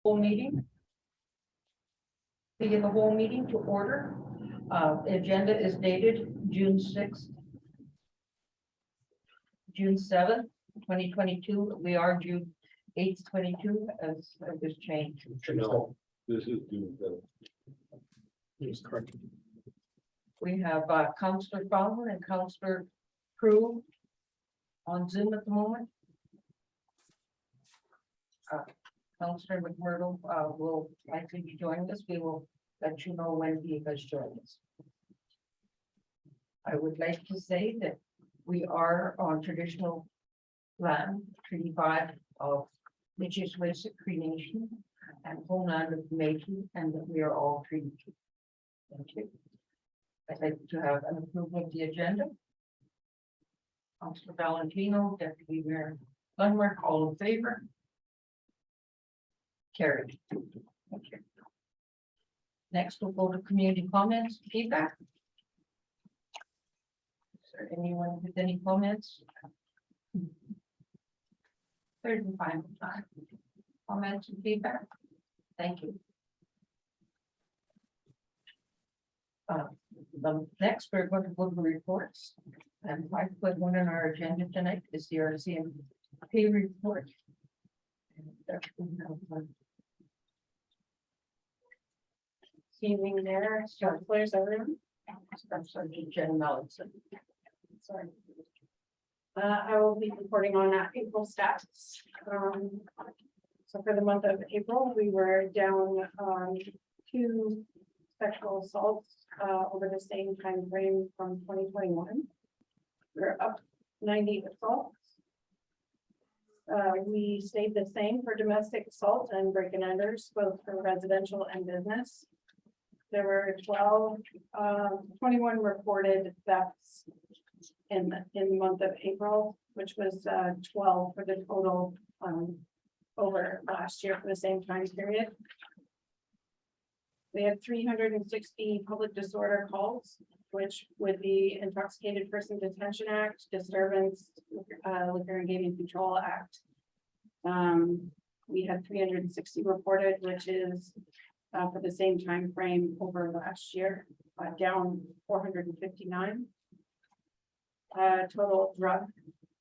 Whole meeting. Begin the whole meeting to order. The agenda is dated June 6th. June 7th, 2022. We are June 8th, 22 as this change. No, this is June 7th. Yes, correct. We have Councillor Fowler and Councillor Crew on Zoom at the moment. Councillor McMurdo will likely be joining us. We will let you know when he has joined us. I would like to say that we are on traditional land, Treaty 5 of Michis-Waysick Cree Nation and homeland of Métis, and that we are all treated. Thank you. I'd like to have an approval of the agenda. Councillor Valentino, Deputy Mayor Lundmark, all in favor? Carried. Thank you. Next, we'll go to community comments, feedback. Is there anyone with any comments? Third and final time. Comments and feedback. Thank you. The next, we're going to go to reports. And 5.1 on our agenda tonight is the RCMP report. Evening there, councilors, everyone. Sergeant Jen Mellinson. Sorry. I will be reporting on April stats. So for the month of April, we were down 2 sexual assaults over the same time frame from 2021. We're up 90 assaults. We stayed the same for domestic assault and break and enters, both for residential and business. There were 21 reported thefts in the month of April, which was 12 for the total over last year for the same time period. We had 360 public disorder calls, which would be Intoxicated Person Detention Act, Disturbance, Liquor and Gaming Control Act. We had 360 reported, which is for the same time frame over last year, down 459. Total drug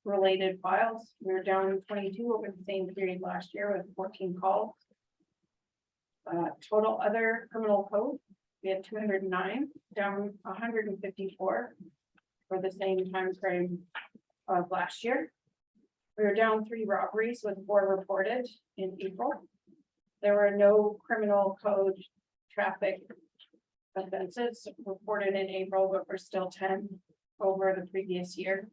related files, we were down 22 over the same period last year with 14 calls. Total other criminal code, we had 209, down 154 for the same time frame of last year. We were down 3 robberies with 4 reported in April. There were no criminal code traffic offenses reported in April, but we're still 10 over the previous year.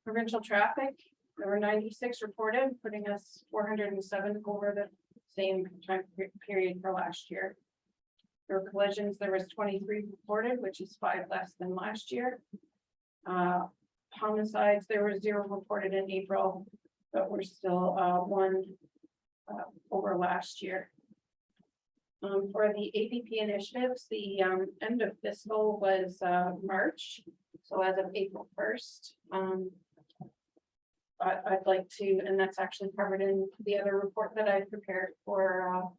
Provincial traffic, there were 96 reported, putting us 407 over the same time period for last year. For collisions, there was 23 reported, which is 5 less than last year. Homicides, there were 0 reported in April, but we're still 1 over last year. For the APP initiatives, the end of fiscal was March. So as of April 1st, I'd like to, and that's actually covered in the other report that I prepared for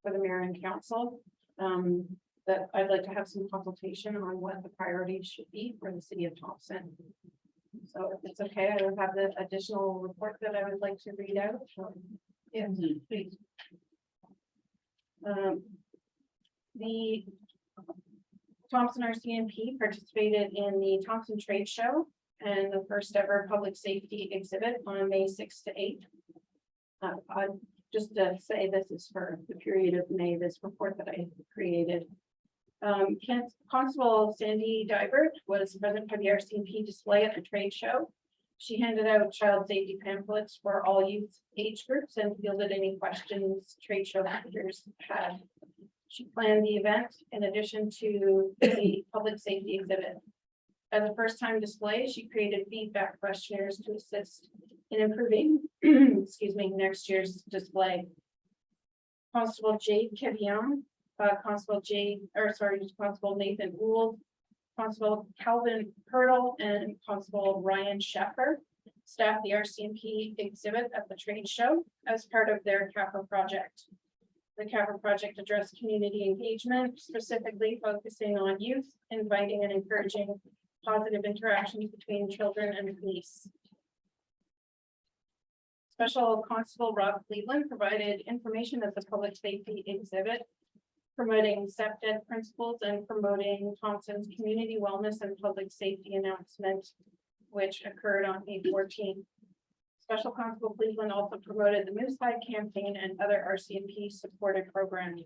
the mayor and council, that I'd like to have some consultation on what the priorities should be for the city of Thompson. So if it's okay, I will have the additional report that I would like to read out. Yes, please. The Thompson RCMP participated in the Thompson Trade Show and the first ever public safety exhibit on May 6th to 8th. Just to say, this is for the period of May, this report that I created. Constable Sandy Dybert was present for the RCMP display at the trade show. She handed out child safety pamphlets for all youth age groups and fielded any questions trade show managers had. She planned the event in addition to the public safety exhibit. As a first-time display, she created feedback questionnaires to assist in improving, excuse me, next year's display. Constable Jade Kevian, Constable Nathan Gould, Constable Calvin Hurdle, and Constable Ryan Sheffer staff the RCMP exhibit at the trade show as part of their CAPRA project. The CAPRA project addressed community engagement, specifically focusing on youth, inviting and encouraging positive interactions between children and police. Special Constable Rob Cleveland provided information at the public safety exhibit, promoting SEPDED principles and promoting Thompson's community wellness and public safety announcement, which occurred on May 14th. Special Constable Cleveland also promoted the Moose Hide campaign and other RCMP supported programs.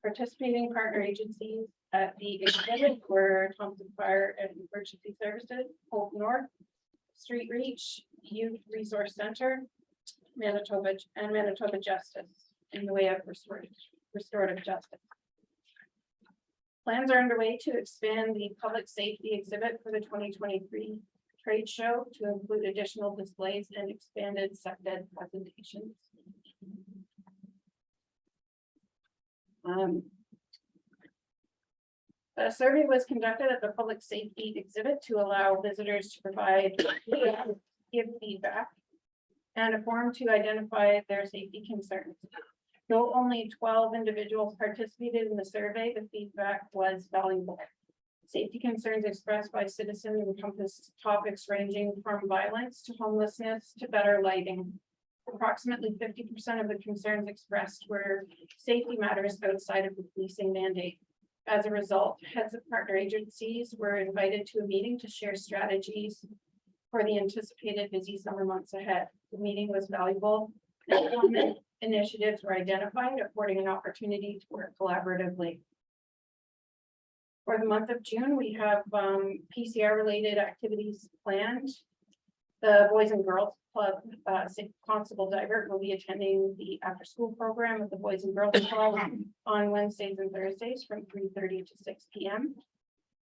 Participating partner agencies at the exhibit were Thompson Fire and Emergency Services, Hope North, Street Reach, Youth Resource Center, Manitoba and Manitoba Justice in the way of restorative justice. Plans are underway to expand the public safety exhibit for the 2023 trade show to include additional displays and expanded SEPDED presentations. A survey was conducted at the public safety exhibit to allow visitors to give feedback and a form to identify their safety concerns. Though only 12 individuals participated in the survey, the feedback was valuable. Safety concerns expressed by citizens encompassed topics ranging from violence to homelessness to better lighting. Approximately 50% of the concerns expressed were safety matters outside of the policing mandate. As a result, heads of partner agencies were invited to a meeting to share strategies for the anticipated busy summer months ahead. The meeting was valuable. Initiatives were identified, affording an opportunity to work collaboratively. For the month of June, we have PCR related activities planned. The Boys and Girls Club, Constable Divert will be attending the after school program of the Boys and Girls Club on Wednesdays and Thursdays from 3:30 to 6 p.m.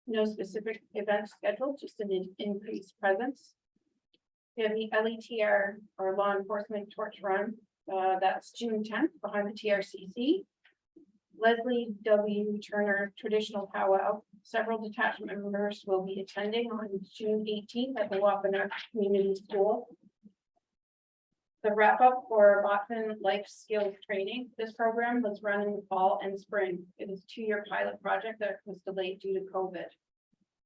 No specific event scheduled, just an increased presence. We have the LETR or Law Enforcement Torch Run. That's June 10th behind the TRCC. Leslie W. Turner Traditional Powwow. Several detachment members will be attending on June 18th at the Wapanuck Community School. The wrap up for Botman Life Skills Training. This program was run in the fall and spring. It is a 2-year pilot project that was delayed due to COVID.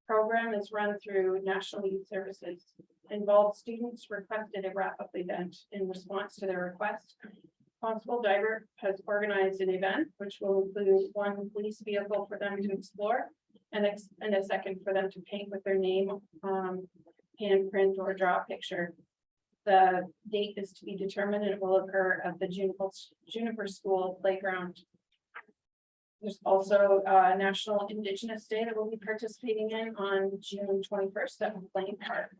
Program is run through National Youth Services. Involved students requested a wrap up event. In response to their request, Constable Divert has organized an event which will include one police vehicle for them to explore and a second for them to paint with their name, handprint or draw a picture. The date is to be determined and it will occur at the Juniper School playground. There's also National Indigenous Day that we'll be participating in on June 21st at McLean Park.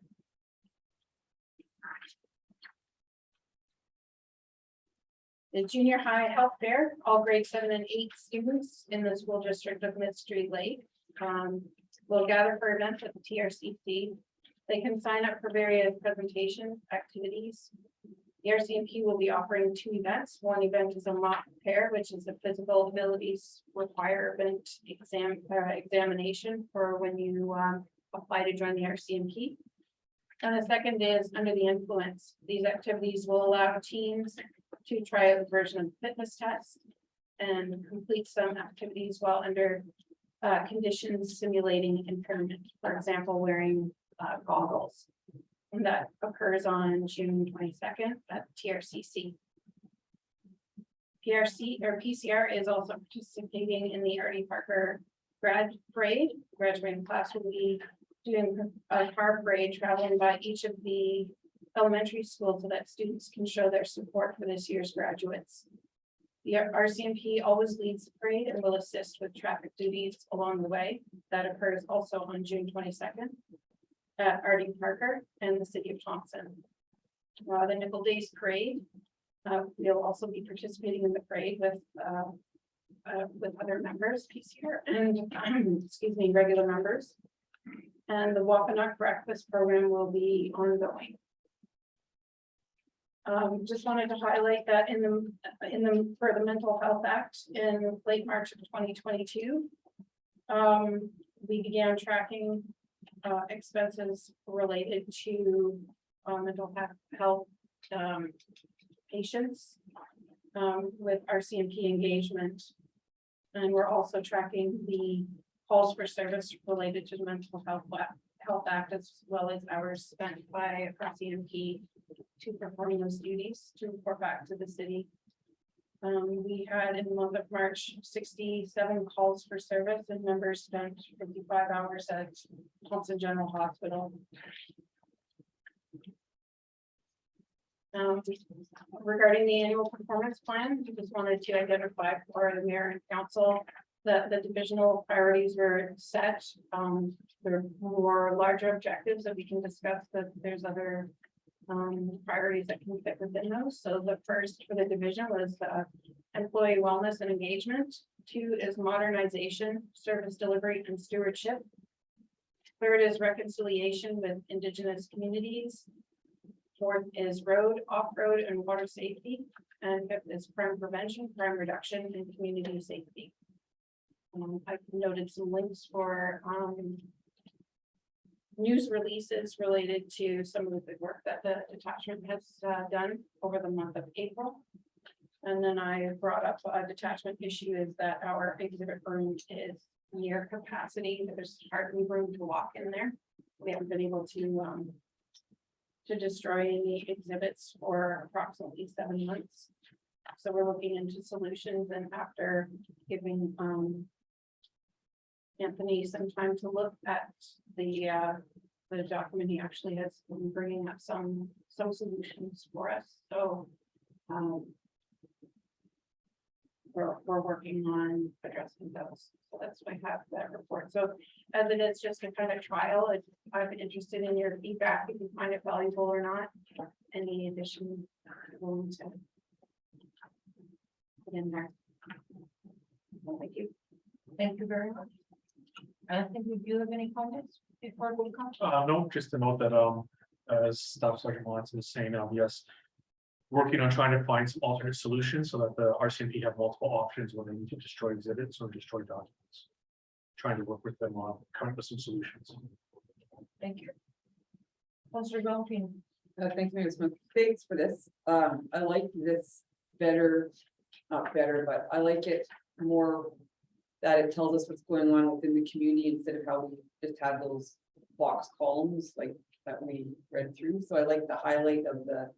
The junior high health fair, all grade 7 and 8 students in the school district of Mid-Street Lake will gather for events at the TRCC. They can sign up for various presentation activities. The RCMP will be offering 2 events. One event is a mock pair, which is a physical abilities requirement examination for when you apply to join the RCMP. And the second is under the influence. These activities will allow teams to try out a version of the fitness test and complete some activities while under conditions simulating impairment. For example, wearing goggles. And that occurs on June 22nd at TRCC. PRC or PCR is also participating in the Artie Parker grad parade. Graduating class will be doing a car parade traveling by each of the elementary schools so that students can show their support for this year's graduates. The RCMP always leads the parade and will assist with traffic duties along the way. That occurs also on June 22nd at Artie Parker and the city of Thompson. The Nickel Days Parade. We'll also be participating in the parade with other members, PCR and excuse me, regular members. And the Wapanuck breakfast program will be ongoing. Just wanted to highlight that for the Mental Health Act in late March of 2022, we began tracking expenses related to mental health, patients, with RCMP engagement. And we're also tracking the calls for service related to the Mental Health Act, as well as hours spent by RCMP to performing those duties to report back to the city. We had in the month of March, 67 calls for service and members spent 55 hours at Thompson General Hospital. Regarding the annual performance plan, we just wanted to identify for the mayor and council that the divisional priorities were set. There are more larger objectives that we can discuss, that there's other priorities that can fit within those. So the first for the division was employee wellness and engagement. 2 is modernization, service delivery, and stewardship. 3rd is reconciliation with Indigenous communities. 4th is road, off-road, and water safety. And 5th is crime prevention, crime reduction, and community safety. I've noted some links for news releases related to some of the good work that the detachment has done over the month of April. And then I brought up a detachment issue is that our exhibit room is near capacity. There's hardly room to walk in there. We haven't been able to destroy any exhibits for approximately 7 months. So we're looking into solutions, and after giving Anthony some time to look at the document, he actually has been bringing up some solutions for us. So we're working on addressing those. So that's why I have that report. So as it is just a kind of trial, I'm interested in your feedback, if you find it valuable or not. Any additional willing to put in there. Well, thank you. Thank you very much. I think we do have any comments before we come? No, just to note that, as Staff Sergeant Watson is saying, yes, working on trying to find some alternate solutions so that the RCMP have multiple options when they need to destroy exhibits or destroy documents. Trying to work with them on coming up with some solutions. Thank you. Councilor Goldstein. Thanks, Mayor Smith. Thanks for this. I like this better, not better, but I like it more that it tells us what's going on within the community instead of how we just had those box columns like that we read through. So I like the highlight of the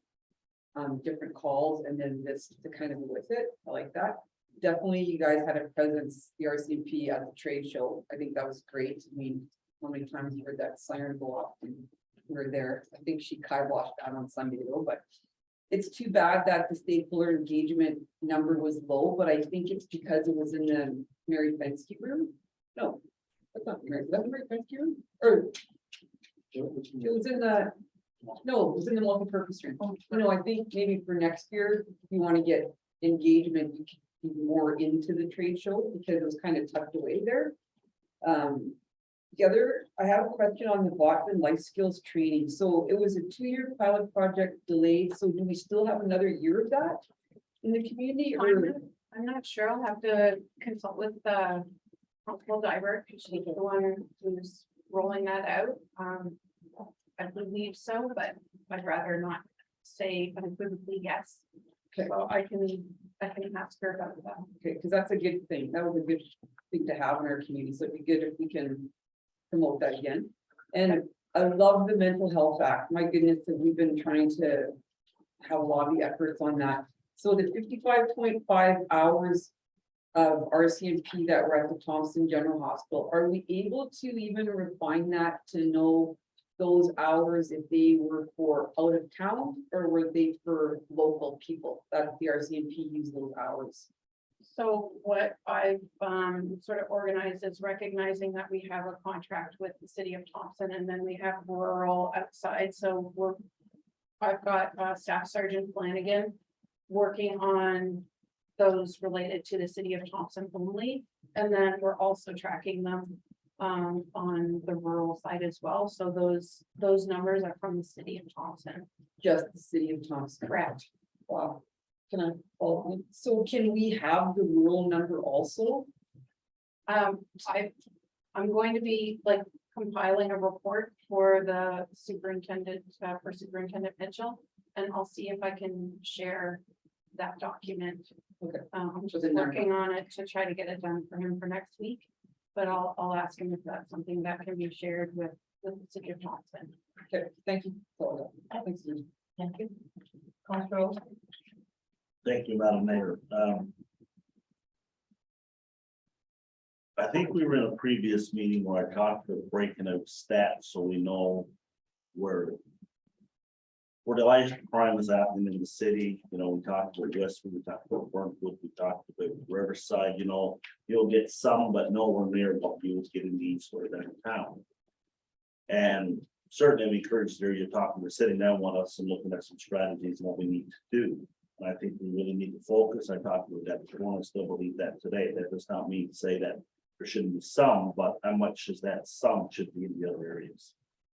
different calls and then this to kind of go with it. I like that. Definitely you guys had a presence, the RCMP at the trade show. I think that was great. I mean, how many times you heard that siren go off and we were there. I think she kiboshed out on Sunday though, but it's too bad that the stakeholder engagement number was low, but I think it's because it was in the Mary Fensky room. No, that's not Mary, is that the Mary Fensky room? Or it was in the, no, it was in the multi-purpose room. You know, I think maybe for next year, if you want to get engagement, you can be more into the trade show because it was kind of tucked away there. The other, I have a question on the Botman life skills training. So it was a 2-year pilot project delayed. So do we still have another year of that in the community? Or I'm not sure. I'll have to consult with the Constable Diver, because she's the one who's rolling that out. I believe so, but I'd rather not say unequivocally yes. Okay. So I can ask her about that. okay, because that's a good thing. That was a good thing to have in our community. So it'd be good if we can promote that again. And I love the Mental Health Act. My goodness, that we've been trying to have a lot of the efforts on that. So the 55.5 hours of RCMP that were at the Thompson General Hospital, are we able to even refine that to know those hours if they were for out of town or were they for local people that the RCMP used those hours? So what I've sort of organized is recognizing that we have a contract with the city of Thompson, and then we have rural outside. So I've got Staff Sergeant Flanagan working on those related to the city of Thompson only. And then we're also tracking them on the rural side as well. So those numbers are from the city of Thompson. Just the city of Thompson. Correct. Wow. Can I follow up? So can we have the rural number also? I'm going to be like compiling a report for the superintendent, for Superintendent Mitchell. And I'll see if I can share that document. Okay. I'm So just then there- working on it to try to get it done for him for next week. But I'll ask him if that's something that can be shared with the city of Thompson. Okay, thank you. Thanks, Susan. Thank you. Councillor Olson? Thank you, Madam Mayor. I think we were in a previous meeting where I talked about breaking out stats so we know where the highest crime is happening in the city. You know, we talked about Westwood, we talked about Burntwood, we talked about Riverside, you know, you'll get some, but nowhere near what you was getting these for downtown. And certainly I'm encouraged there, you're talking, we're sitting down with us and looking at some strategies and what we need to do. And I think we really need to focus. I talked about that before, I still believe that today. That does not mean to say that there shouldn't be some, but how much is that some should be in the other areas?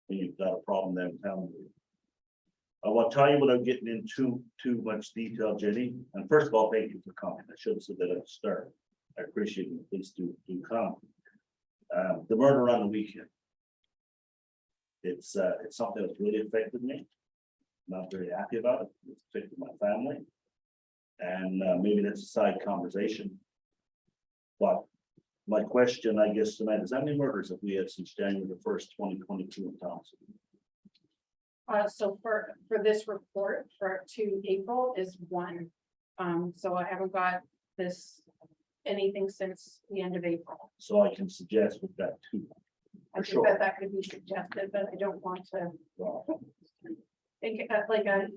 When you've got a problem downtown. I want to tell you without getting into too much detail, Jenny. And first of all, thank you for coming. I should have said that at the start. I appreciate you. Please do come. The murder on the weekend. It's something that's really affected me. Not very happy about it. It's affected my family. And maybe that's a side conversation. But my question, I guess, tonight is how many murders have we had since January the 1st, 2022 in Thompson? So for this report to April is 1. So I haven't got anything since the end of April. So I can suggest we've got 2. I For think sure. that could be suggested, but I don't want to Well, think,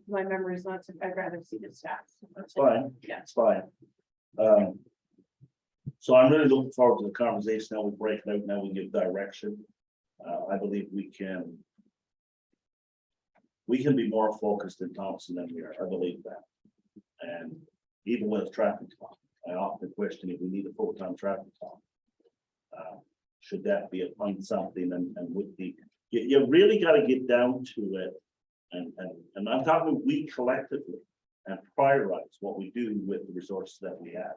my memory is not, I'd rather see the stats. that's fine. Yeah. It's fine. So I'm really looking forward to the conversation. Now we break it out, now we give direction. I believe we can be more focused in Thompson than we are. I believe that. And even with traffic talk, I often question if we need a full-time traffic talk. Should that be appoint something and with the, you really got to get down to it. And I'm talking we collectively and prioritize what we do with the resources that we have.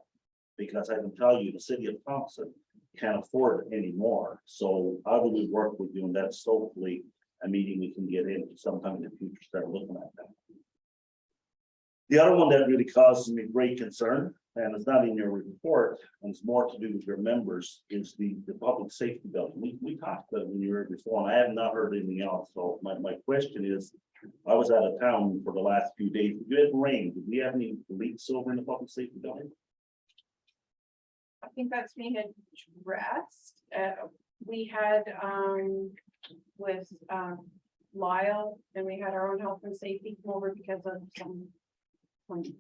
Because I can tell you, the city of Thompson can't afford it anymore. So how do we work with you? And that's hopefully a meeting we can get into sometime in the future, start looking at that. The other one that really causes me great concern, and it's not in your report, and it's more to do with your members, is the public safety building. We talked about it when you were here before, and I have not heard anything else. So my question is, I was out of town for the last few days. If you had rain, did we have any leaks over in the public safety building? I think that's being addressed. We had with Lyle, and we had our own health and safety come over because of some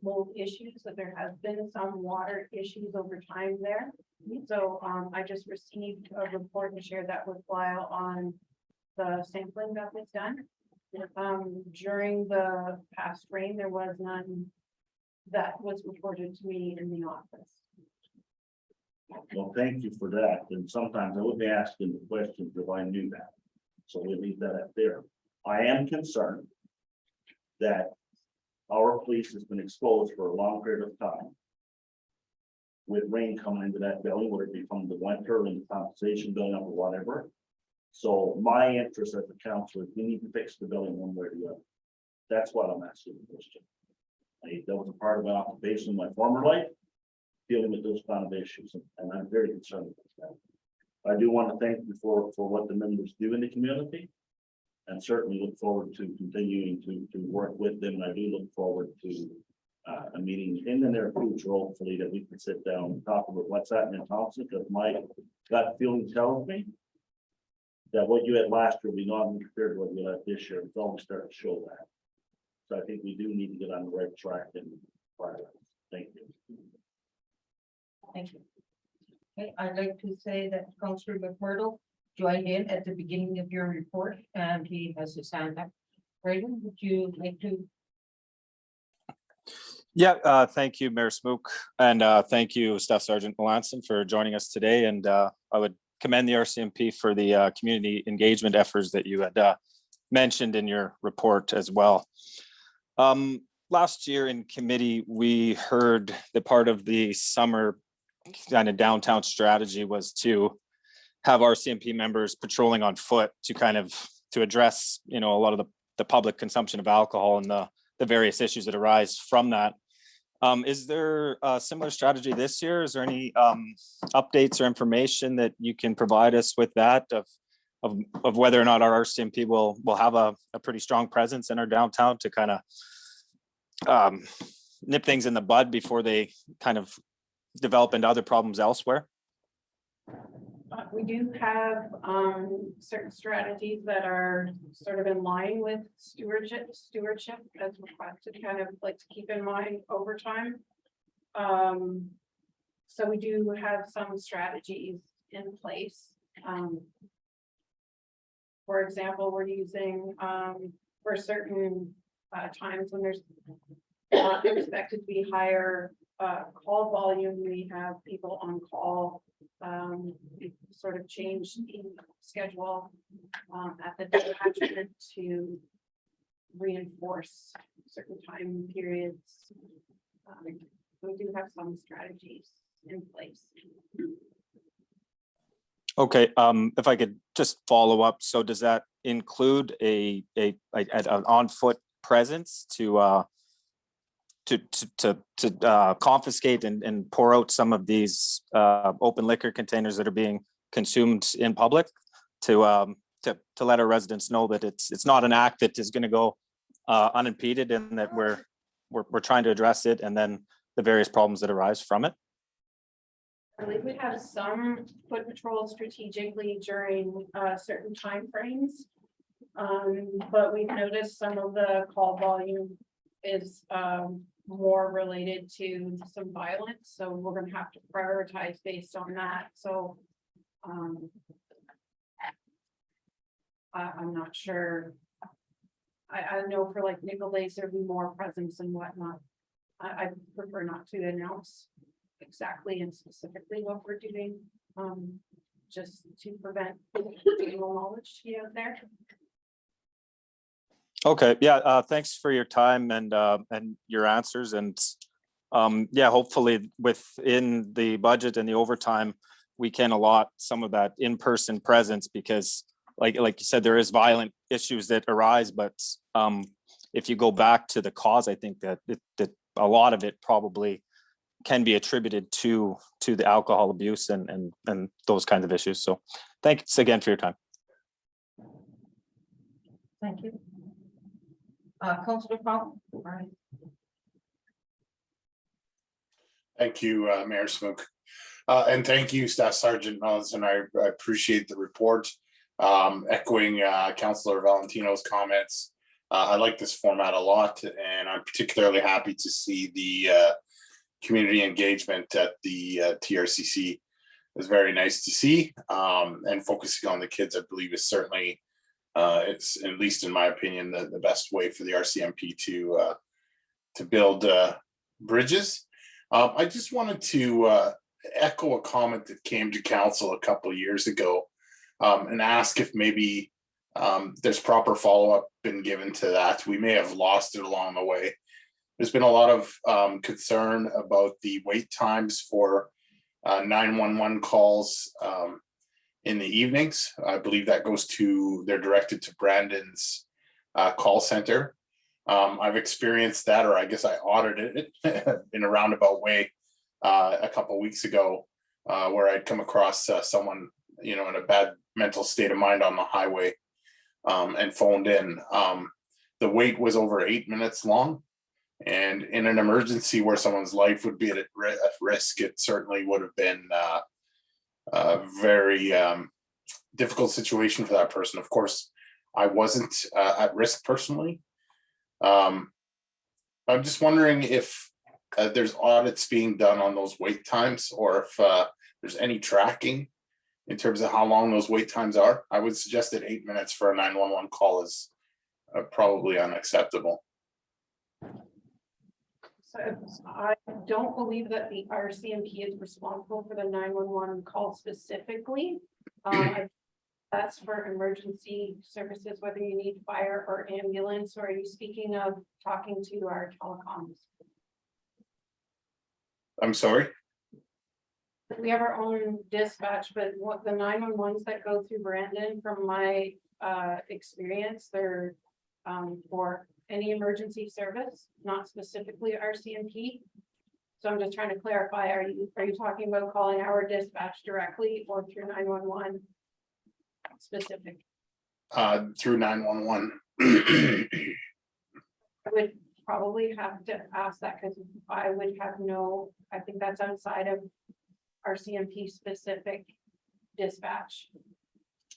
mold issues, so there has been some water issues over time there. So I just received a report and shared that with Lyle on the sampling that was done. During the past rain, there was none that was reported to me in the office. Well, thank you for that. And sometimes I would be asking the questions if I knew that. So we leave that up there. I am concerned that our police has been exposed for a long period of time with rain coming into that building, whether it be from the winter and the compensation building up or whatever. So my interest as a counselor, we need to fix the building one way or the other. That's what I'm asking the question. That was a part of my occupation in my former life, dealing with those kind of issues, and I'm very concerned about that. I do want to thank you for what the members do in the community. And certainly look forward to continuing to work with them. And I do look forward to a meeting in the near future, hopefully, that we can sit down and talk about what's happening in Thompson, because my gut feeling tells me that what you had last year will be not compared to what you had this year. It's always starting to show that. So I think we do need to get on the right track and prioritize. Thank you. Thank you. Okay, I'd like to say that Councillor McMurdo joined in at the beginning of your report and he has his hand up. Brayden, would you like to? Yeah, thank you, Mayor Smook, and thank you, Staff Sergeant Melanson, for joining us today. And I would commend the RCMP for the community engagement efforts that you had mentioned in your report as well. Last year in committee, we heard that part of the summer kind of downtown strategy was to have RCMP members patrolling on foot to kind of, to address, a lot of the public consumption of alcohol and the various issues that arise from that. Is there a similar strategy this year? Is there any updates or information that you can provide us with that of whether or not our RCMP will have a pretty strong presence in our downtown to kind of nip things in the bud before they kind of develop into other problems elsewhere? We do have certain strategies that are sort of in line with stewardship as requested, kind of like to keep in mind over time. So we do have some strategies in place. For example, we're using for certain times when there's expected to be higher call volume, we have people on call. We sort of changed the schedule at the dispatcher to reinforce certain time periods. We do have some strategies in place. Okay, if I could just follow up, so does that include an on foot presence to confiscate and pour out some of these open liquor containers that are being consumed in public, to let our residents know that it's not an act that is going to go unimpeded, and that we're trying to address it and then the various problems that arise from it? I believe we have some foot patrols strategically during certain timeframes. But we've noticed some of the call volume is more related to some violence, so we're gonna have to prioritize based on that. So I'm not sure. I know for like nickel days, there'd be more presence and whatnot. I prefer not to announce exactly and specifically what we're doing, just to prevent general knowledge to be out there. Okay, yeah, thanks for your time and your answers, and yeah, hopefully within the budget and the overtime, we can allot some of that in-person presence, because like you said, there is violent issues that arise, but if you go back to the cause, I think that a lot of it probably can be attributed to the alcohol abuse and those kinds of issues. So thanks again for your time. Thank you. Councillor Fountain. Right. Thank you, Mayor Smook. And thank you, Staff Sergeant Mellinson. I appreciate the report. Echoing Councillor Valentino's comments. I like this format a lot, and I'm particularly happy to see the community engagement at the TRCC. It was very nice to see, and focusing on the kids, I believe, is certainly, it's, at least in my opinion, the best way for the RCMP to build bridges. I just wanted to echo a comment that came to council a couple of years ago, and ask if maybe there's proper follow-up been given to that. We may have lost it along the way. There's been a lot of concern about the wait times for 911 calls in the evenings. I believe that goes to, they're directed to Brandon's call center. I've experienced that, or I guess I audited it in a roundabout way a couple of weeks ago, where I'd come across someone, in a bad mental state of mind on the highway, and phoned in. The wait was over 8 minutes long. And in an emergency where someone's life would be at risk, it certainly would have been a very difficult situation for that person. Of course, I wasn't at risk personally. I'm just wondering if there's audits being done on those wait times, or if there's any tracking in terms of how long those wait times are. I would suggest that 8 minutes for a 911 call is probably unacceptable. So I don't believe that the RCMP is responsible for the 911 call specifically. That's for emergency services, whether you need fire or ambulance, or are you speaking of talking to our telecoms? I'm sorry? The we have our own dispatch, but what the 911s that go through Brandon, from my experience, they're for any emergency service, not specifically RCMP. So I'm just trying to clarify, are you talking about calling our dispatch directly or through 911 specific? Through 911. I would probably have to ask that because I would have I think that's outside of RCMP specific dispatch.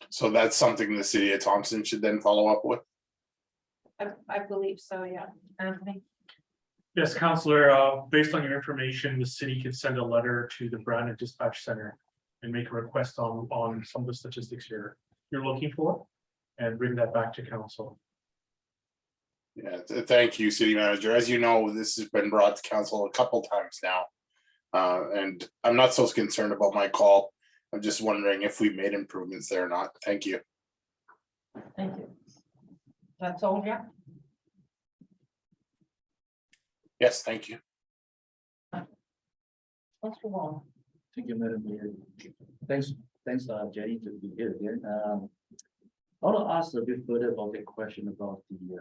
So that's something the city of Thompson should then follow up with. I believe so, yeah. Anthony? Yes, Counselor, based on your information, the city can send a letter to the Brandon Dispatch Center and make a request on some of the statistics you're looking for and bring that back to council. Yeah, thank you, city manager. As you know, this has been brought to council a couple times now. And I'm not so concerned about my call. I'm just wondering if we made improvements there or not. Thank you. Thank you. That's all, yeah? Yes, thank you. Mr. Wong? Thank you, Madam Mayor. Thanks, Jenny, to be here again. I want to ask a bit further about the question about the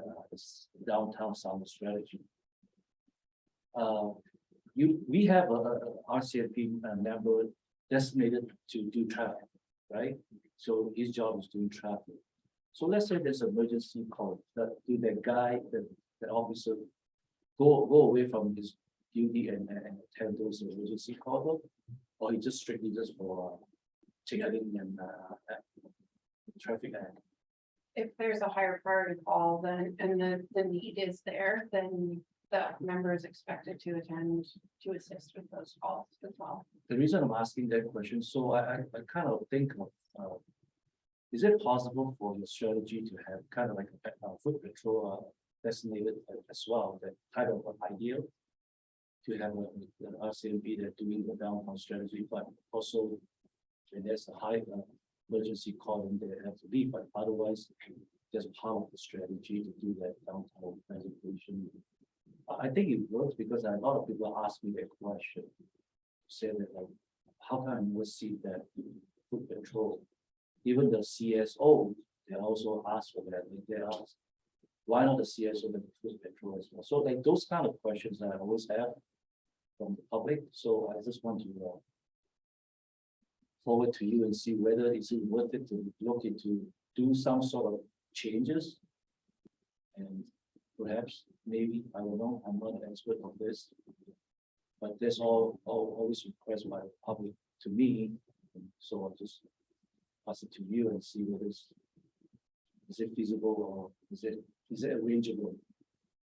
downtown sound strategy. We have a RCMP member designated to do traffic, right? So his job is doing traffic. So let's say there's an emergency call, that do that guy, the officer go away from his duty and attend those emergency calls, or he just strictly just for ticketing and traffic act. If there's a higher priority call, then, and the need is there, then the member is expected to attend to assist with those calls as well. The reason I'm asking that question, so I kind of think of, is it possible for your strategy to have kind of like a foot patrol designated as well, that kind of an ideal to have an RCMP that doing the downtown strategy, but also when there's a high emergency call and they have to leave, but otherwise just part of the strategy to do that downtown presentation. I think it works because a lot of people ask me that question, say that like, how can I never see that foot patrol? Even the CSO, they also ask for that. Like they ask, why not the CSO and the foot patrol as well? So like those kind of questions that I always have from the public. So I just want to forward to you and see whether it's worth it to look into do some sort of changes. And perhaps, maybe, I don't know, I'm not an expert on this, but there's always request by the public to me. So I'll just pass it to you and see whether is it feasible or is it arrangeable?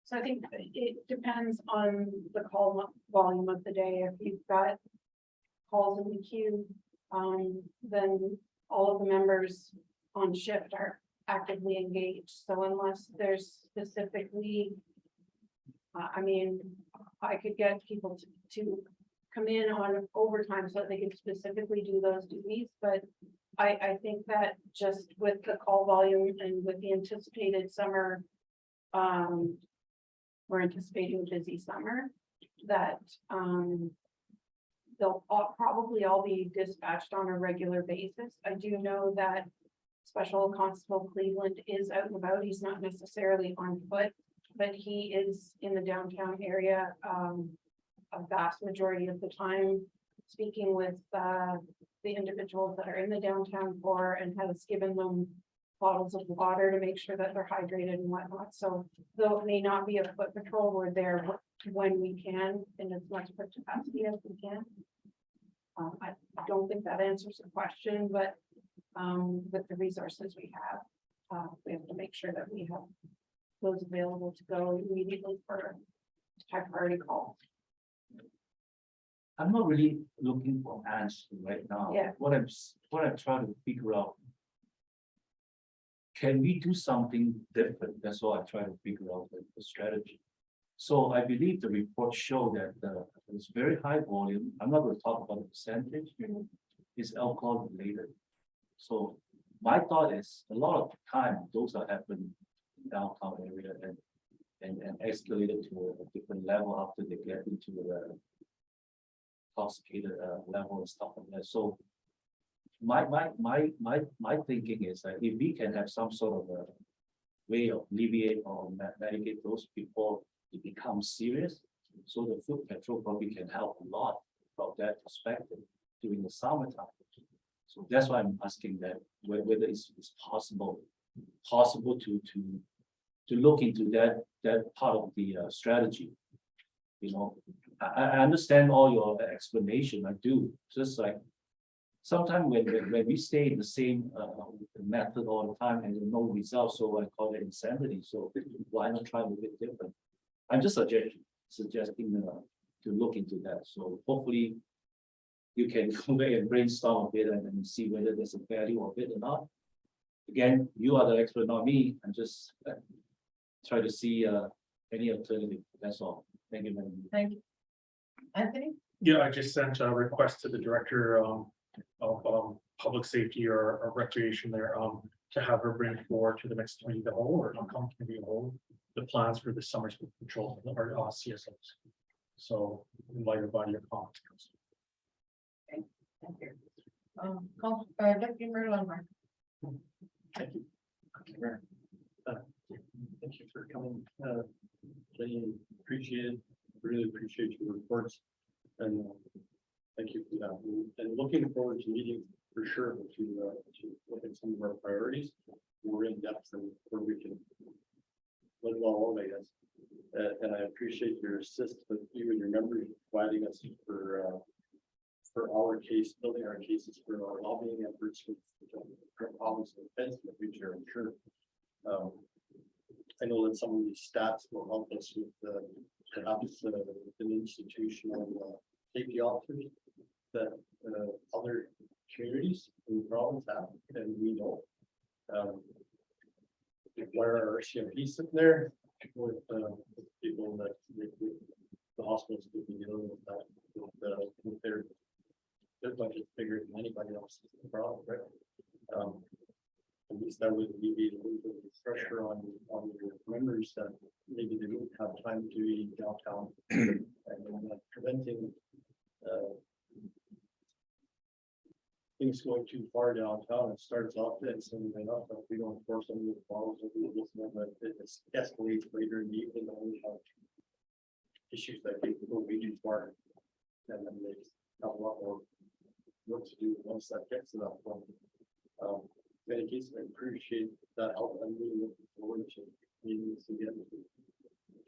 So I think it depends on the call volume of the day. If you've got calls in the queue, then all of the members on shift are actively engaged. So unless there's specifically, I mean, I could get people to come in on overtime so that they can specifically do those duties, but I think that just with the call volume and with the anticipated summer, we're anticipating a busy summer, that they'll probably all be dispatched on a regular basis. I do know that Special Constable Cleveland is out and about. He's not necessarily on foot, but he is in the downtown area a vast majority of the time, speaking with the individuals that are in the downtown core and has given them bottles of water to make sure that they're hydrated and whatnot. So though it may not be a foot patrol, we're there when we can in as much capacity as we can. I don't think that answers the question, but with the resources we have to make sure that we have those available to go immediately for high priority calls. I'm not really looking for answers right now. Yeah. What I'm trying to figure out, can we do something different? That's all I try to figure out the strategy. So I believe the report showed that it's very high volume. I'm not going to talk about the percentage. It's alcohol related. So my thought is a lot of time those are happening in downtown area and escalated to a different level after they get into the intoxicated level and stuff like that. So my thinking is that if we can have some sort of a way of alleviate or medicate those before it becomes serious, so the foot patrol probably can help a lot from that perspective during the summertime. So that's why I'm asking that whether it's possible to look into that part of the strategy. You know, I understand all your explanation. I do. Just like sometimes when we stay in the same method all the time and there's no results, so I call it insanity. So why not try a little bit different? I'm just suggesting to look into that. So hopefully you can come back and brainstorm a bit and see whether there's a value of it or not. Again, you are the expert, not me. I'm just try to see any alternative. That's all. Thank you very much. Thank you. Anthony? Yeah, I just sent a request to the director of public safety or recreation there to have her bring forward to the next committee of the whole or non-com committee of the whole the plans for the summer school patrol or CSOs. So in light of your comments. Thank you. Deputy Mayor Lundmark. Thank you. Thank you for coming. Really appreciate your reports, and thank you for that. And looking forward to meeting for sure to look at some of our priorities more in depth and where we can let it all out, I guess. And I appreciate your assist with you and your members providing us for our case, building our cases for our lobbying efforts with problems and defense in the future, I'm sure. I know that some of these stats will help us with perhaps an institutional safety officers that other communities in the province have, and we know. Where our CMP sitting there with people that the hospitals could be dealing with that with their budget bigger than anybody else in the province, right? At least that would alleviate a little bit of pressure on your members that maybe they don't have time to be downtown and preventing things going too far downtown. It starts off and some may not, but we don't force them with bottles or we listen, but it escalates later in the evening and we have issues that people go way too far. And then they have a lot more work to do once that gets to that point. In any case, I appreciate that help. I'm really looking forward to meeting this again. To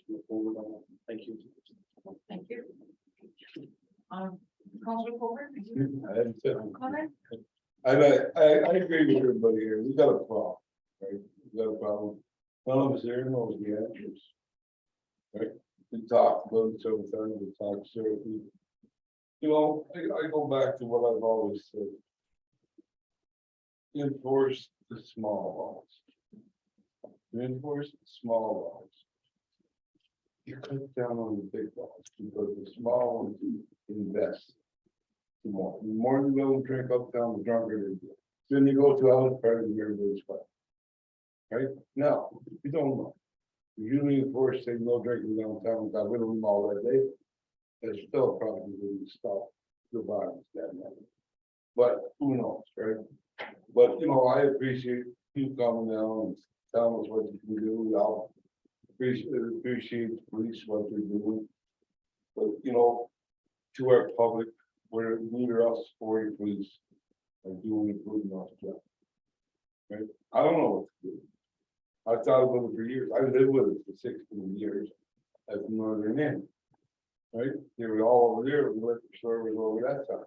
move forward on that. Thank you. Thank you. Councilor Colbert? Comment? I agree with everybody here. We got a problem, right? We got a problem. None of us here knows the answers. Right? We talked about it several times, we talked several people. You know, I go back to what I've always said. Enforce the small laws. Enforce the small laws. You cut down on the big laws because the small ones invest. The more you go and drink uptown, the drunker they get. Then you go to other part of your everybody's fine. Right now, you don't know. You enforce saying no drinking downtown, got rid of them all that day. There's still probably wouldn't stop the violence that night. But who knows, right? But you know, I appreciate you coming down and telling us what you can do. We all appreciate the police, what they're doing. But you know, to our public, we're neither us or your police are doing a good enough job. Right? I don't know what to do. I've thought about it for years. I lived with it for 16 years as a northern end. Right? They were all over there, the liquor store was over that time.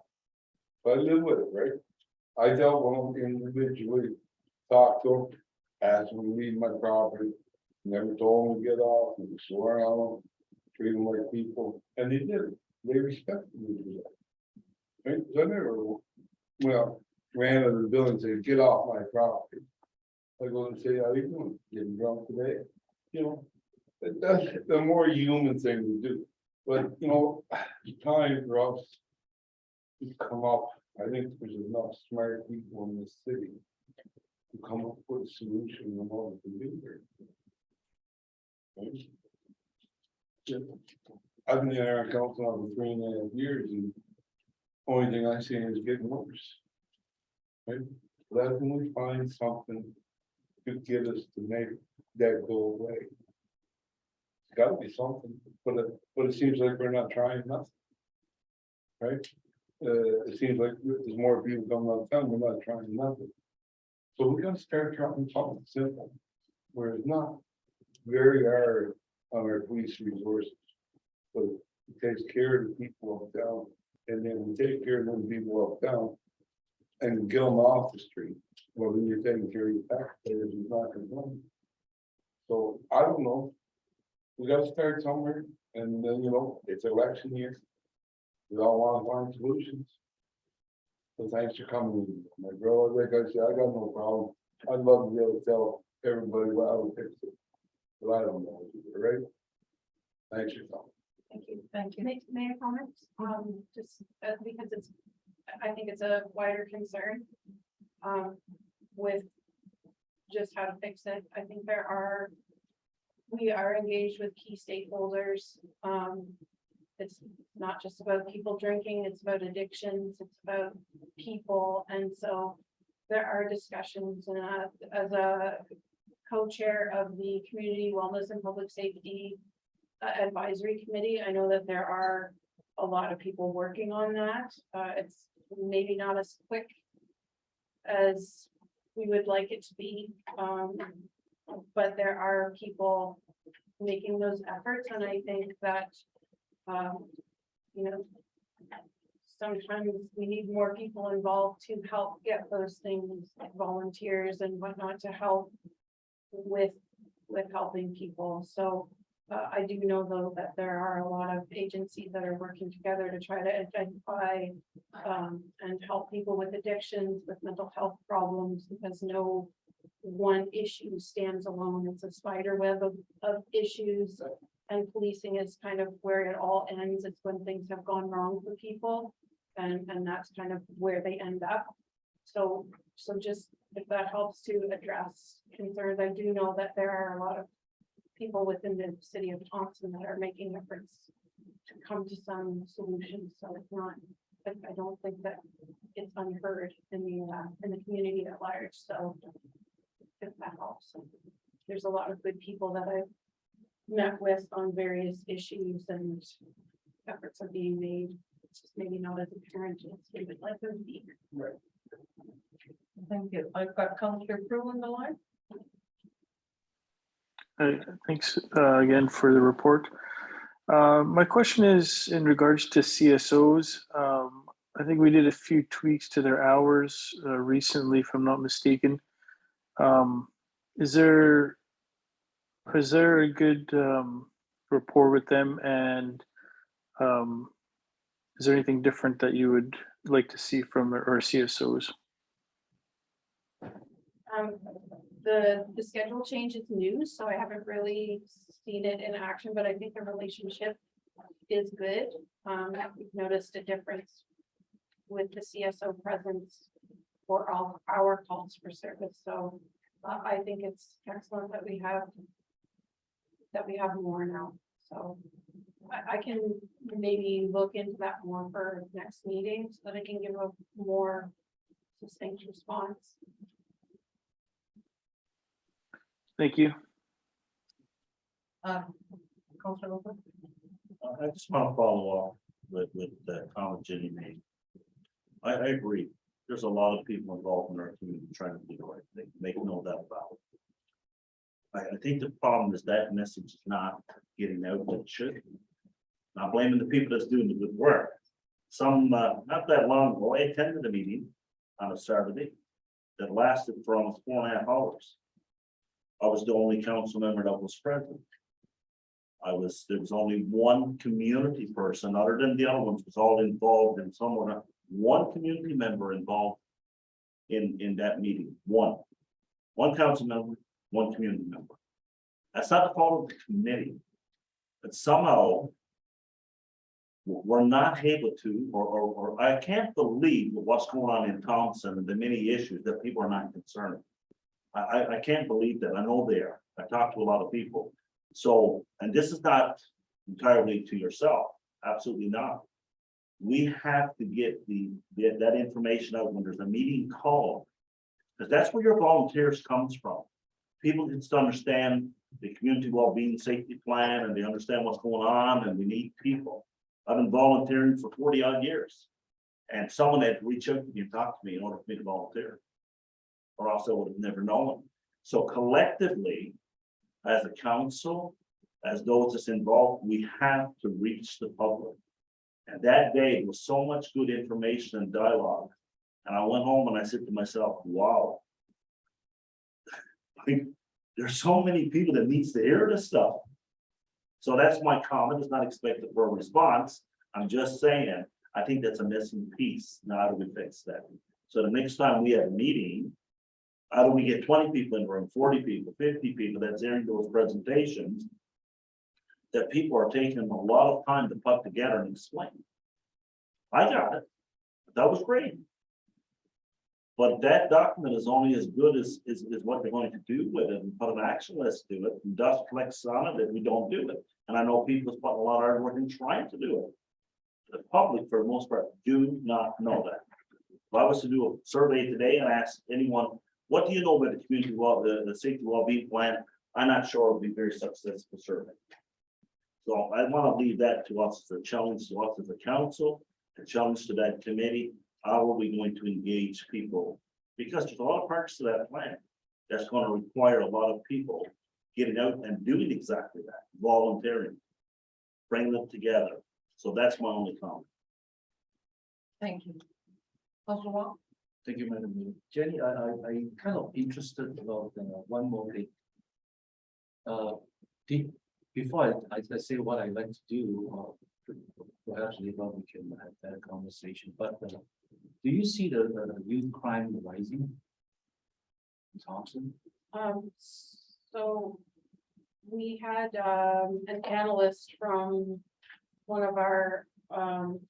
But I lived with it, right? I dealt with them individually, talked to them, asked them to leave my property, never told them to get off, and swore on them, treat them like people, and they did it. They respected me for that. Right? So I never, well, ran into the building and said, get off my property. I go and say, how you doing? Getting drunk today? You know, that's the more human thing to do. But, you know, it's time for us to come up. I think there's enough smart people in this city to come up with a solution on what we can do here. Right? Yeah. I've been in our council for 3.5 years, and Only thing I see is getting worse. Right? Let me find something to get us to make that go away. It's gotta be something, but it seems like we're not trying nothing. Right? It seems like there's more people coming out of town, we're not trying nothing. So we gotta start trying something simple, where it's not very hard on our police resources. But it takes care of the people up down, and then we take care of them people up down. And get them off the street, well, then you're taking care of your taxpayers, you're not gonna run. So I don't know. We gotta start somewhere, and then, it's election year. We all wanna find solutions. So thanks for coming, my girl, like I said, I got no problem. I'd love to be able to tell everybody what I would fix it. But I don't know, right? Thanks for coming. Thank you. Thank you. May I comment? Just because I think it's a wider concern. With just how to fix it. I think we are engaged with key stakeholders. It's not just about people drinking, it's about addictions, it's about people. And so there are discussions, and as a co-chair of the Community Wellness and Public Safety Advisory Committee, I know that there are a lot of people working on that. It's maybe not as quick as we would like it to be. But there are people making those efforts, and I think that, sometimes we need more people involved to help get those things, like volunteers and whatnot, to help with helping people. So I do know, though, that there are a lot of agencies that are working together to try to identify and help people with addictions, with mental health problems, because no one issue stands alone. It's a spider web of issues, and policing is kind of where it all ends. It's when things have gone wrong for people, and that's kind of where they end up. So just if that helps to address concerns, I do know that there are a lot of people within the city of Thompson that are making efforts to come to some solutions. So it's not, I don't think that it's unheard in the community at large. So if that helps, there's a lot of good people that I've met with on various issues, and efforts are being made. It's just maybe not as apparent as we would like them to be. Right. Thank you. I've got Councillor Crew on the line. Thanks again for the report. My question is in regards to CSOs. I think we did a few tweaks to their hours recently, if I'm not mistaken. Is there a good rapport with them, and is there anything different that you would like to see from our CSOs? The schedule change is new, so I haven't really seen it in action, but I think the relationship is good. We've noticed a difference with the CSO presence for all our calls for service. So I think it's excellent that we have more now. So I can maybe look into that more for next meeting, so that I can give a more succinct response. Thank you. Councillor Owen? I just want to follow up with the comment Jenny made. I agree. There's a lot of people involved in our community trying to do the right thing, make no doubt about it. I think the problem is that message is not getting out that it should. Not blaming the people that's doing the good work. Some, not that long ago, I attended a meeting on a Saturday that lasted for almost 4.5 hours. I was the only council member that was present. There was only one community person, other than the other ones, was all involved in somewhat. One community member involved in that meeting. One council member, one community member. That's not the fault of the committee, but somehow we're not able to, or I can't believe what's going on in Thompson and the many issues that people are not concerned. I can't believe that. I know they are. I talked to a lot of people. So, and this is not entirely to yourself, absolutely not. we have to get that information out when there's a meeting called. Because that's where your volunteers comes from. People need to understand the community well-being safety plan, and they understand what's going on, and we need people. I've been volunteering for 40 odd years. And someone had to reach out to me and talk to me in order for me to volunteer. Or else I would have never known. So collectively, as a council, as those that's involved, we have to reach the public. And that day there was so much good information and dialogue. And I went home and I said to myself, wow. There's so many people that needs to hear this stuff. So that's my comment. It's not expected for a response. I'm just saying, I think that's a missing piece. Now, how do we fix that? So the next time we have a meeting, how do we get 20 people in the room, 40 people, 50 people that's hearing those presentations? That people are taking a lot of time to put together and explain. I got it. That was great. But that document is only as good as what they're going to do with it and put an action list to it and dust collects on it if we don't do it. And I know people put a lot of hard work in trying to do it. The public, for the most part, do not know that. If I was to do a survey today and ask anyone, what do you know about the community the safety well-being plan? I'm not sure it would be a very successful survey. So I want to leave that to us as a challenge to us as a council, a challenge to that committee. How are we going to engage people? Because there's a lot of parts to that plan that's going to require a lot of people getting out and doing exactly that, volunteering, bringing them together. So that's my only comment. Thank you. Councilor Wong? Thank you, Madam Mayor. Jenny, I kind of interested about one more thing. Before I say what I like to do, perhaps later on we can have that conversation, but do you see the youth crime rising in Thompson? So we had an analyst from one of our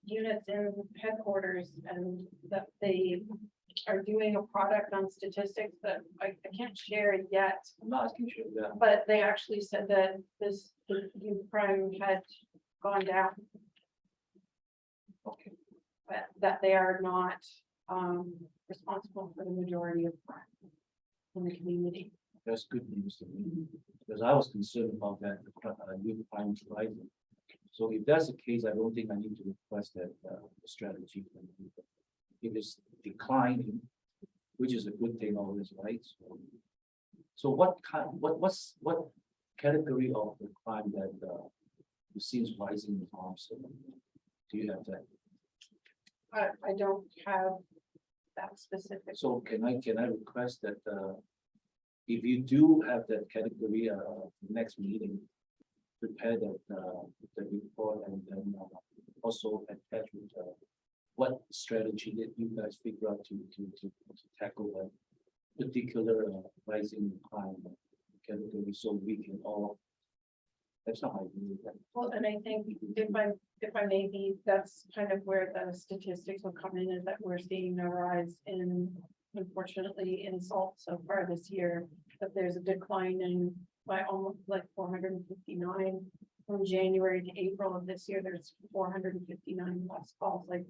units in headquarters, and that they are doing a product on statistics that I can't share yet. I'm not asking you that. But they actually said that the youth crime had gone down. Okay. But that they are not responsible for the majority of crime in the community. That's good news to me, because I was concerned about that, youth crime is rising. So if that's the case, I don't think I need to request that strategy. If it's declining, which is a good thing always, right? So what category of the crime that seems rising in Thompson? Do you have that? I don't have that specific. So can I request that if you do have that category next meeting, prepare that the report and then also attach with what strategy that you guys figure out to tackle that particular rising crime category, so we can all. That's not my view. Well, and I think if I may be, that's kind of where the statistics will come in, is that we're seeing a rise in, unfortunately, in assault so far this year, that there's a decline in by almost like 459 from January to April of this year. There's 459 less calls. Like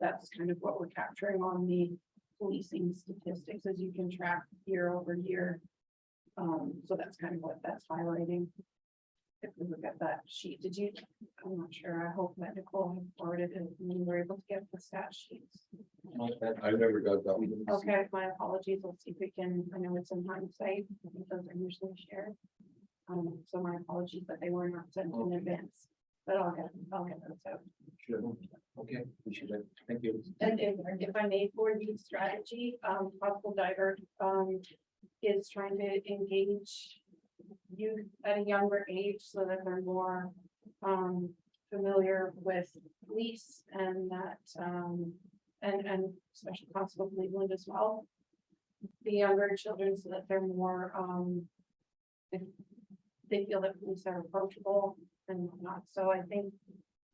that's kind of what we're capturing on the policing statistics, as you can track year over year. So that's kind of what that's highlighting. If we look at that sheet, did you? I'm not sure. I hope that Nicole forwarded it and you were able to get the stat sheets. I never got that one. Okay, my apologies. Let's see if we can, I know it's in hindsight. I think those are usually shared. So my apologies, but they were not sent in advance, but I'll get those out. Sure. Okay, appreciate it. Thank you. And if I may, for the strategy, Possible Divert is trying to engage youth at a younger age so that they're more familiar with police, and that and Special Constable Cleveland as well. The younger children, so that they're more they feel that police are approachable and whatnot. So I think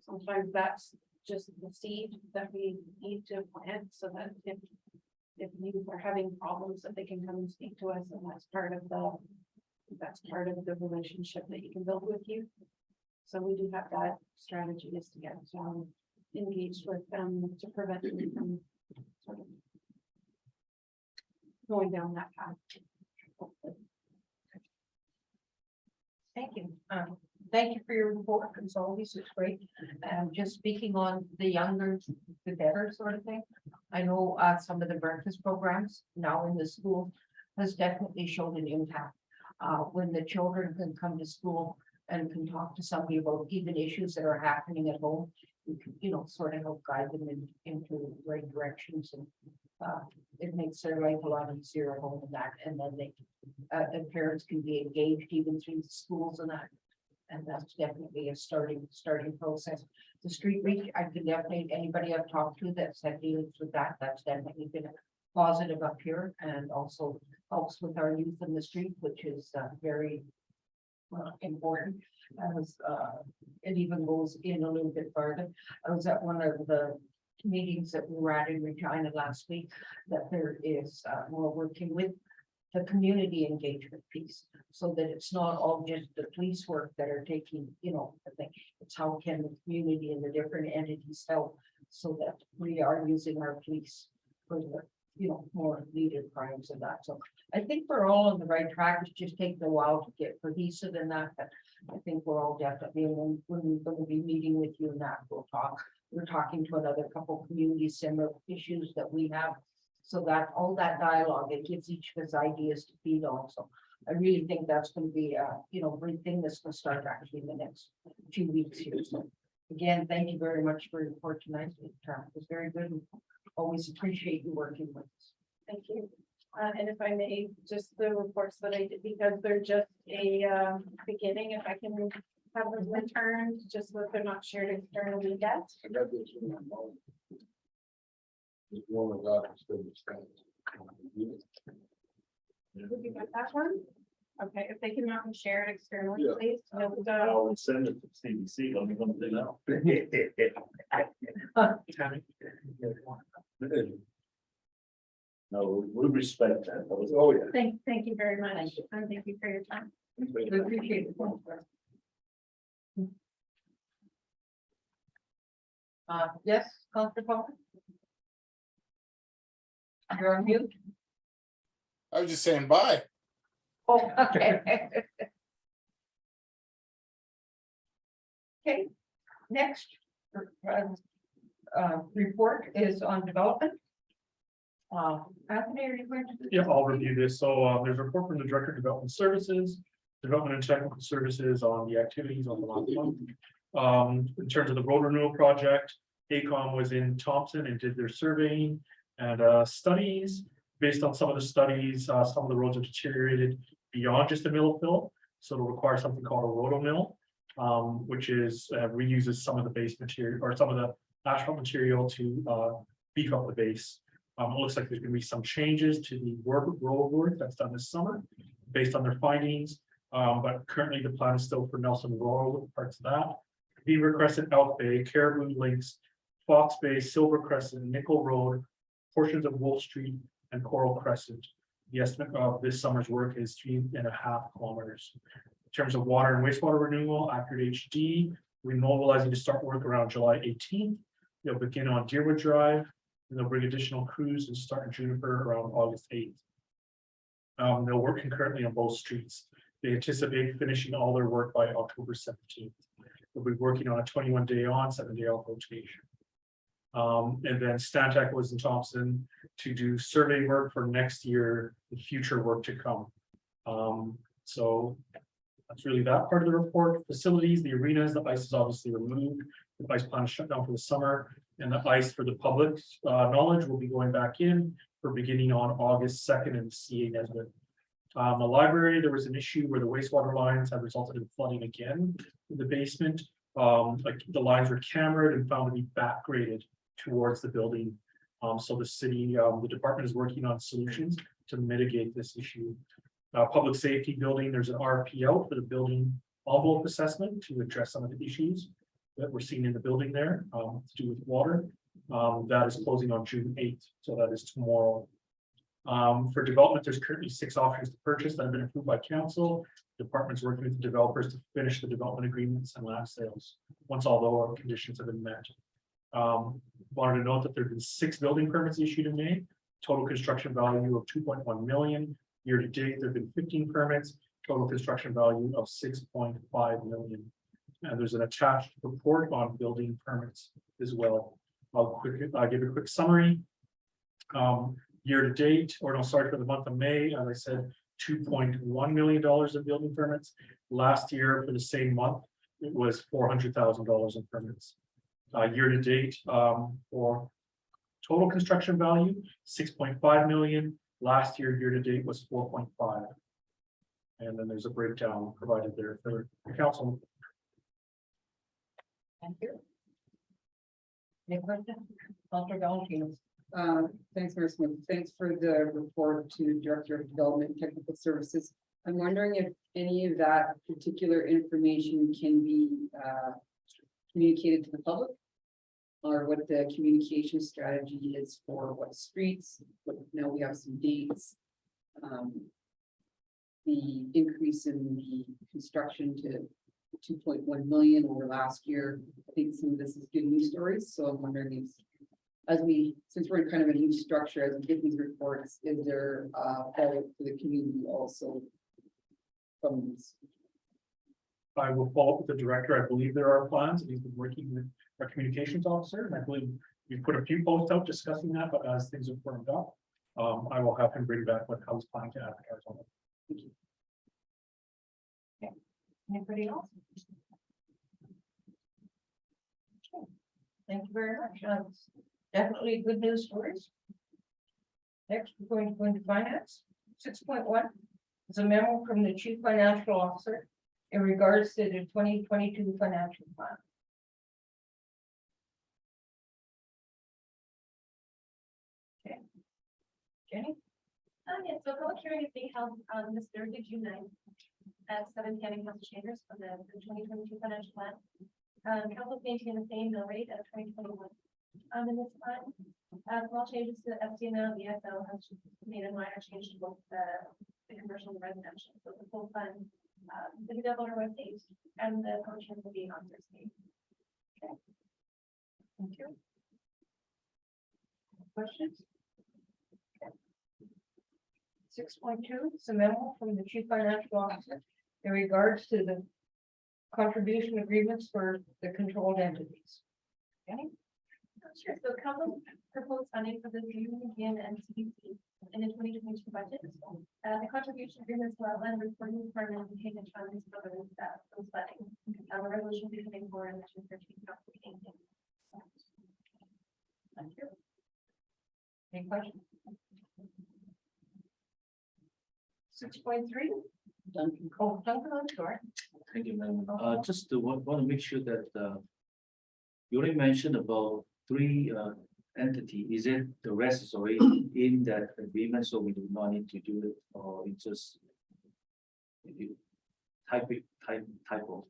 sometimes that's just the seed that we need to plant, so that if you are having problems, that they can come and speak to us, and that's part of the relationship that you can build with you. So we do have that strategy, is to get engaged with them to prevent them from sort of going down that path. Thank you. Thank you for your report. As always, it's great. Just speaking on the younger, the better sort of thing. I know some of the breakfast programs now in the school has definitely shown an impact. When the children can come to school and can talk to somebody about even issues that are happening at home, you can, sort of help guide them into the right directions, and it makes their life a lot easier at home, and then they, and parents can be engaged even through the schools and that. And that's definitely a starting process. The street reach, I can definitely, anybody I've talked to that's had dealings with that, that's definitely been a positive up here, and also helps with our youth in the street, which is very important. It even goes in a little bit further. I was at one of the meetings that we were at in Regina last week, that there is more working with the community engagement piece, so that it's not all just the police work that are taking, I think it's how can the community and the different entities help, so that we are using our police for the, more needed crimes and that. So I think we're all on the right track. It's just taken a while to get cohesive in that, but I think we're all definitely, and when we're going to be meeting with you and that, we'll talk. We're talking to another couple community similar issues that we have. So that all that dialogue, it gives each of us ideas to feed on. So I really think that's going to be great thing that's going to start actually in the next 2 weeks here. So again, thank you very much for your report tonight. It was very good. And always appreciate you working with us. Thank you. And if I may, just the reports that I did, because they're just a beginning, if I can have them returned, just so that they're not shared externally yet. I got this one. This one of that is still stands. Would you get that one? Okay, if they cannot be shared externally, Yeah. please. I always send it to CBC, let me know. No, we respect that. That was- Oh, yeah. Thank you very much. And thank you for your time. We appreciate it. Yes, Councilor Paul? You're on mute. I was just saying bye. Oh, okay. Okay, next, report is on development. Anthony, are you going to? do Yeah, this? I'll review this. So there's a report from the Director of Development Services, Development and Technical Services on the activities on the last month. In terms of the road renewal project, AECOM was in Thompson and did their surveying and studies. Based on some of the studies, some of the roads have deteriorated beyond just a mill fill. So it'll require something called a roto mill, which is reuses some of the base material or some of the asphalt material to beef up the base. It looks like there's going to be some changes to the road work that's done this summer based on their findings. But currently the plan is still for Nelson Road, parts of that. Beaver Crescent, Elk Bay, Caribou Links, Fox Bay, Silver Crescent, Nickel Road, portions of Wolf Street, and Coral Crescent. The estimate of this summer's work is 3.5 kilometers. In terms of water and wastewater renewal, Accurate HD, we're mobilizing to start work around July 18th. They'll begin on Deerwood Drive, and they'll bring additional crews and start in Juniper around August 8th. They'll work concurrently on both streets. They anticipate finishing all their work by October 17th. They'll be working on a 21-day on, 7-day off rotation. And then Stantec was in Thompson to do survey work for next year, the future work to come. So that's really that part of the report. Facilities, the arenas, the ice is obviously removed. The ice plant is shut down for the summer, and the ice for the public's knowledge will be going back in for beginning on August 2nd in CA Nesbitt. The library, there was an issue where the wastewater lines have resulted in flooding again in the basement. Like the lines were cambered and found to be back graded towards the building. So the city, the department is working on solutions to mitigate this issue. Public safety building, there's an RPO for the building envelope assessment to address some of the issues that we're seeing in the building there to do with water. That is closing on June 8th, so that is tomorrow. For development, there's currently 6 options to purchase that have been approved by council. Department's working with the developers to finish the development agreements and land sales once all the conditions have been met. Wanted to note that there have been 6 building permits issued in May, total construction value of 2.1 million. Year to date, there have been 15 permits, total construction value of 6.5 million. And there's an attached report on building permits as well. I'll give a quick summary. Year to date, or no, sorry, for the month of May, as I said, $2.1 million in building permits. Last year, for the same month, it was $400,000 in permits. Year to date, for total construction value, 6.5 million. Last year to date was 4.5. And then there's a breakdown provided there for the council. Thank you. Any questions? Councilor Valentino. Thanks, Mayor Smith. Thanks for the report to Director of Development and Technical Services. I'm wondering if any of that particular information can be communicated to the public, or what the communication strategy is for what streets, but now we have some dates. The increase in the construction to 2.1 million over last year. I think some of this is good news stories, so I'm wondering if, since we're in kind of a new structure, as we get these reports, is there follow for the community also from these? I will follow up with the director. I believe there are plans, and he's been working with our communications officer, and I believe we put a few posts out discussing that, but as things are firmed up, I will have him bring back what I was planning to advertise on it. Thank you. Okay. Anybody else? Okay. Thank you very much. Definitely good news stories. Next, we're going to go into finance. 6.1 is a memo from the chief financial officer in regards to the 2022 financial plan. Okay. Jenny? Yes, so public hearing is being held on this Thursday, June 9th at 7 p.m. in council chambers for the 2022 financial plan. Council maintain the same mill rate as 2021. In this plan, small changes to the FCML, the SL has made a minor change to both the commercial and residential. So the full fund, the double on our website, and the public hearing will be on Thursday. Okay. Thank you. Questions? 6.2 is a memo from the chief financial officer in regards to the contribution agreements for the controlled entities. Okay. Sure. So council proposed funding for the Union and CBC in the 2022 budget. The contribution agreements will outline reporting requirements and payment funds for those funding. A resolution will be coming forward in the 2013 council meeting. Thank you. Any questions? 6.3. Duncan. Oh, Duncan, I'm sorry. Thank you, Madam. Just to want to make sure that you already mentioned about 3 entity. Is it the rest is already in that agreement, so we do not need to do it, or it's just typo?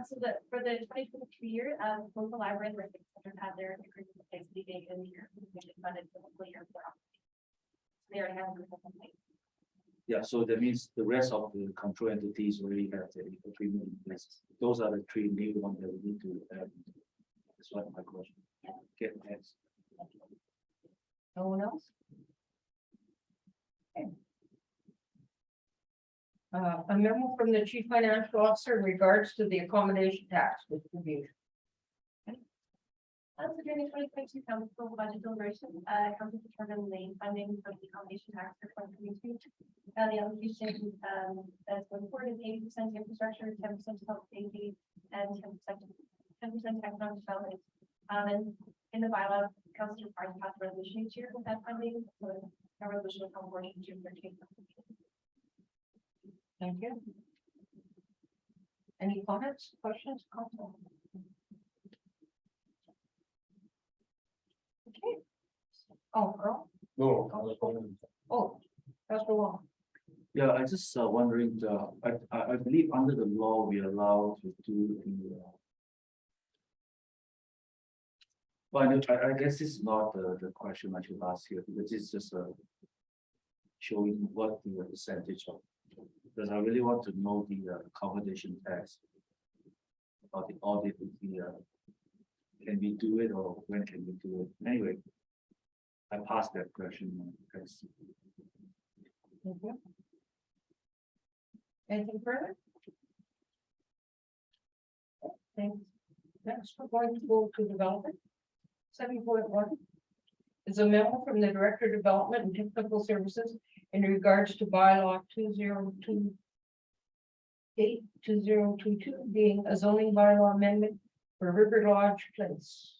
So that for the 2022 year, both the library and the research center had their agreement in place beginning in the year, which is funded for the full year. They already have agreement in place. Yeah, so that means the rest of the control entities already have the agreement in place. Those are the 3 new ones that we need to add. That's what my question. Get next. No one else? Okay. A memo from the chief financial officer in regards to the accommodation tax distribution. So during the 2022 council budget deliberation, council determined the funding for the accommodation tax for 2022. The allocation as going forward is 80% infrastructure, 10% health safety, and 10% economic development. And in the bylaw, council requires to pass a resolution each year with that funding. So a resolution will come forward in June 13th. Thank you. Any comments, questions, council? Okay. Oh, Earl? No. Oh, Councilor Wong. Yeah, I just wondering, I believe under the law, we are allowed to do the. Well, I guess this is not the question I should ask here, because it's just showing what the percentage of. Because I really want to know the accommodation tax. About the audit with the can we do it or when can we do it? Anyway, I passed that question because Anything further? Thanks. Next, we're going to go to development. 7.1 is a memo from the Director of Development and Technical Services in regards to bylaw 2022 being a zoning bylaw amendment for River Lodge Place.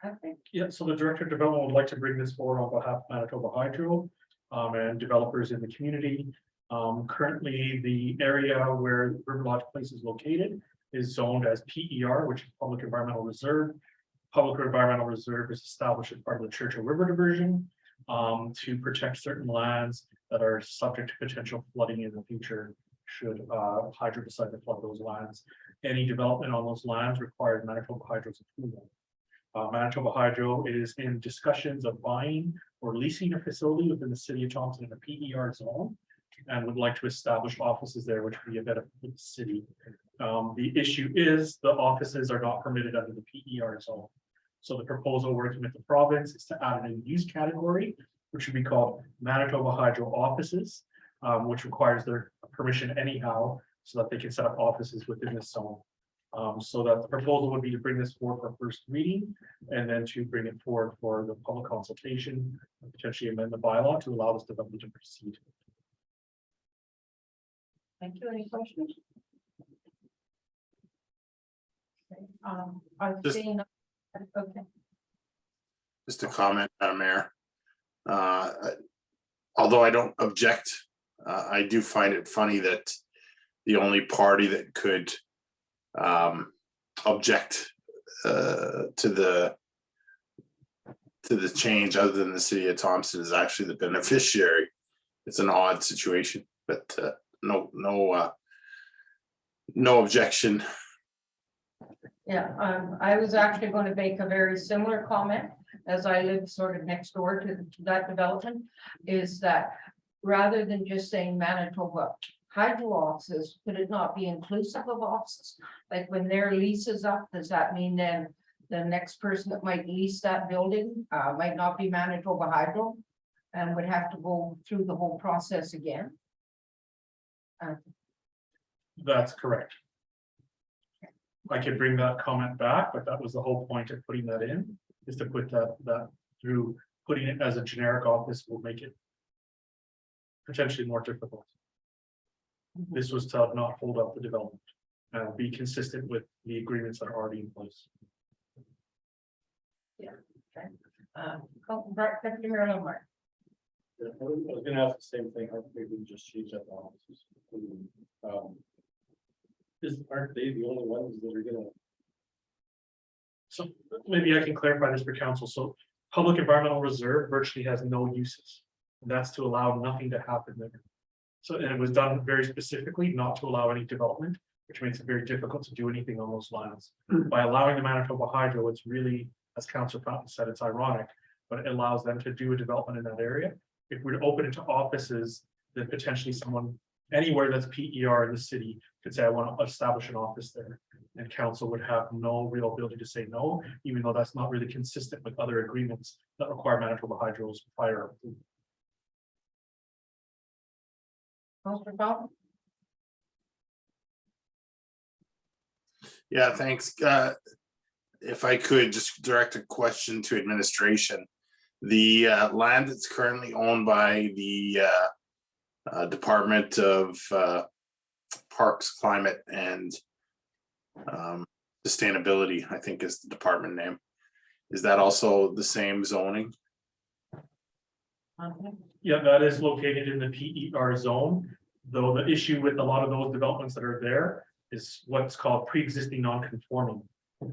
I think, Yeah, so the Director of Development would like to bring this forward on behalf of Manitoba Hydro and developers in the community. Currently, the area where River Lodge Place is located is zoned as PER, which is Public Environmental Reserve. Public Environmental Reserve is established as part of the Churchill River Diversion to protect certain lands that are subject to potential flooding in the future should Hydro decide to flood those lands. Any development on those lands requires Manitoba Hydro's approval. Manitoba Hydro is in discussions of buying or leasing a facility within the city of Thompson in a PER zone and would like to establish offices there, which would be a benefit for the city. The issue is the offices are not permitted under the PER zone. So the proposal working with the province is to add a new use category, which would be called Manitoba Hydro offices, which requires their permission anyhow, so that they can set up offices within this zone. So that the proposal would be to bring this forward for first reading and then to bring it forward for the public consultation, and potentially amend the bylaw to allow this development to proceed. thank you. Any questions? Okay, I've Just- seen, okay, Just a comment, Madam Mayor. Although I don't object, I do find it funny that the only party that could object to the change other than the city of Thompson is actually the beneficiary. It's an odd situation, but no objection. yeah, I was actually going to make a very similar comment, as I live sort of next door to that development, is that rather than just saying Manitoba Hydro offices, could it not be inclusive of offices? Like when their lease is up, does that mean then the next person that might lease that building might not be Manitoba Hydro and would have to go through the whole process again? That's correct. I could bring that comment back, but that was the whole point of putting that in, is to put that through, putting it as a generic office will make it potentially more difficult. This was to not hold up the development and be consistent with the agreements that are already in place. Deputy Mayor Lamar. I was gonna ask the same thing, how maybe we just change up the offices. Aren't they the only ones that are gonna? So maybe I can clarify this for council. So Public Environmental Reserve virtually has no uses. And that's to allow nothing to happen there. So, and it was done very specifically not to allow any development, which makes it very difficult to do anything on those lines. By allowing the Manitoba Hydro, it's really, as Councillor Fountain said, it's ironic, but it allows them to do a development in that area. If we're to open it to offices, then potentially someone anywhere that's PER in the city could say, I want to establish an office there. And council would have no real ability to say no, even though that's not really consistent with other agreements that require Manitoba Hydro's prior approval. Councillor Fountain? Yeah, thanks. If I could just direct a question to administration. The land that's currently owned by the Department of Parks, Climate and Sustainability, I think is the department name. Is that also the same zoning? Yeah, that is located in the PER zone, though the issue with a lot of those developments that are there is what's called pre-existing non-conforming.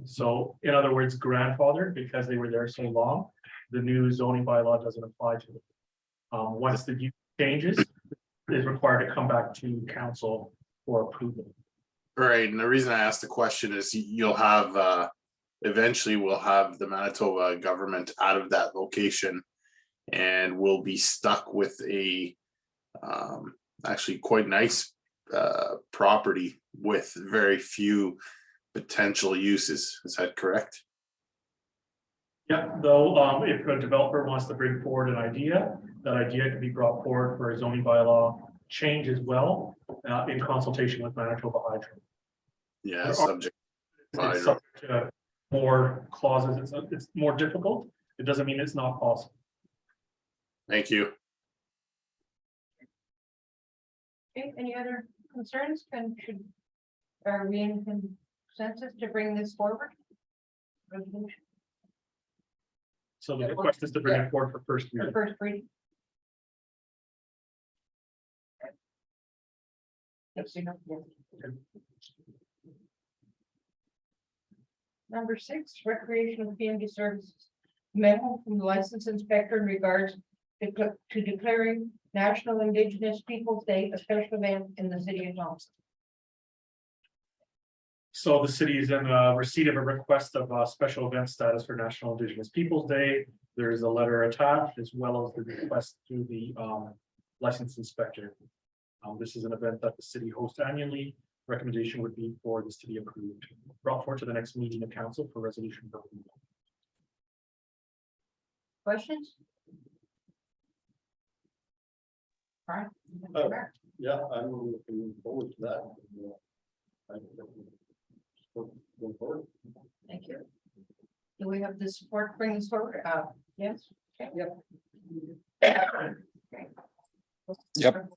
So in other words, grandfather, because they were there so long, the new zoning bylaw doesn't apply to them. Once the use changes, it is required to come back to council for approval. Right, and the reason I asked the question is you'll have, eventually we'll have the Manitoba government out of that location. And we'll be stuck with a, actually quite nice property with very few potential uses. Is that correct? Yeah, though, if a developer wants to bring forward an idea, that idea can be brought forward for a zoning bylaw change as well, in consultation with Manitoba Hydro. Yeah, There are- subject. It's Hydro. subject to more clauses, it's more difficult, it doesn't mean it's not possible. Thank you. Okay, any other concerns? Are we in consensus to bring this forward? Resolution So the request is to bring it forward for first for reading. first reading? Yes, you know, yes. Number 6, recreational community services. Memo from the license inspector in regards to declaring National Indigenous Peoples' Day a special event in the city of Thompson. So the city is in receipt of a request of special event status for National Indigenous Peoples' Day. There is a letter attached as well as the request to the licensed inspector. This is an event that the city hosts annually. Recommendation would be for this to be approved, brought forward to the next meeting of council for resolution. for approval. Questions? All right. Yeah, I'm looking forward to that. Thank you. Do we have the support to bring this forward? Yes? Okay. Yep. Okay. Yep.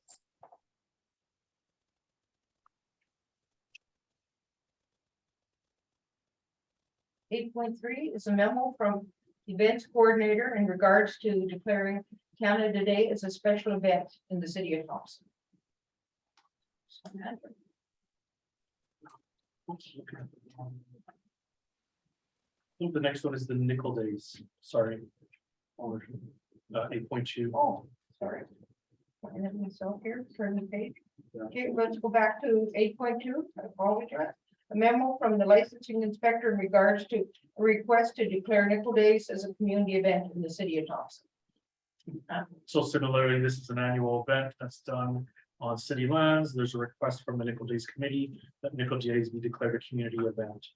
Eight point three is a memo from events coordinator in regards to declaring Canada Day as a special event in the city of Thompson. I think the next one is the nickel days, sorry. 8.2. Oh, sorry. I have myself here, turn the page. Okay, let's go back to 8.2. I apologize. A memo from the licensing inspector in regards to a request to declare Nickel Days as a community event in the city of Thompson. So similarly, this is an annual event that's done on city lands. There's a request from the Nickel Days Committee that Nickel Days be declared a community event.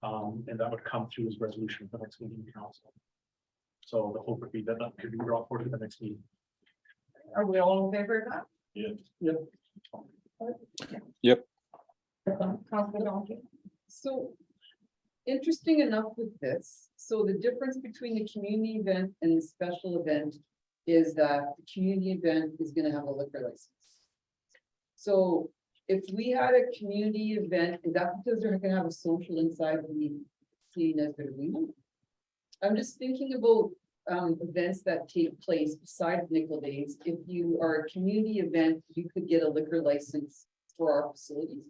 And that would come through as resolution at the next meeting of council. So the hope would be that that could be brought forward to the next meeting. Are we all in favor of that? Yep. Councilor Donkey? So interesting enough with this, so the difference between the community event and the special event is that the community event is gonna have a liquor license. So if we had a community event, is that because they're gonna have a social inside the city Nesbitt Arena? I'm just thinking about events that take place besides Nickel Days. If you are a community event, you could get a liquor license for our facilities.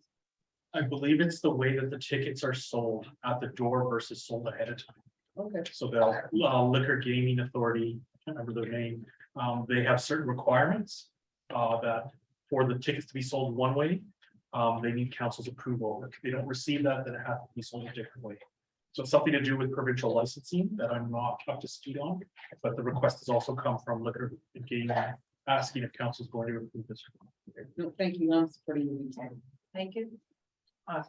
I believe it's the way that the tickets are sold at the door versus sold ahead of time. Okay. So the Liquor Gaming Authority, I can't remember their name, they have certain requirements that for the tickets to be sold one way, they need council's approval. If they don't receive that, then it has to be sold a different way. So it's something to do with provincial licensing that I'm not up to speed on, but the request has also come from Liquor and Gaming asking if council is going to approve this. No, thank you. I'm supporting you. Thank you.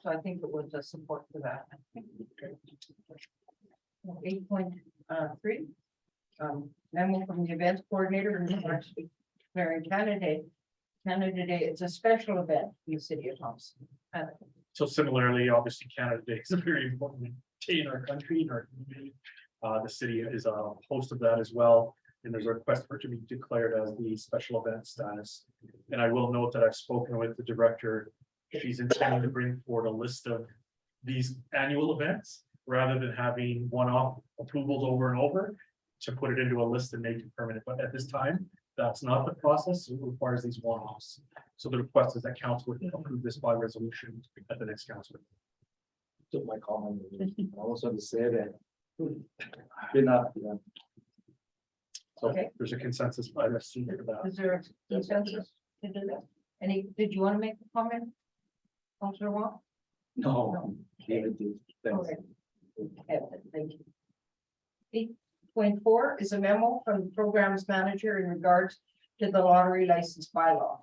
So I think it was a support for that. 8.3. Memo from the events coordinator in regards to declaring Canada Day. Canada Day, it's a special event in the city of Thompson. So similarly, obviously Canada Day is a very important day in our country, in our community. The city is a host of that as well. And there's a request for it to be declared as the special event status. And I will note that I've spoken with the director. She's intending to bring forward a list of these annual events rather than having one-off approvals over and over to put it into a list and make it permanent. But at this time, that's not the process. It requires these one-offs. So the request is that council would approve this by resolution at the next council. Took my comment. I also want to say that. Enough, yeah. So Okay. there's a consensus by the senior for that. Is there a consensus to do that? Did you want to make a comment? Councilor Wong? No. Okay. Thanks. Okay. Thank you. 8.4 is a memo from the programs manager in regards to the lottery license bylaw.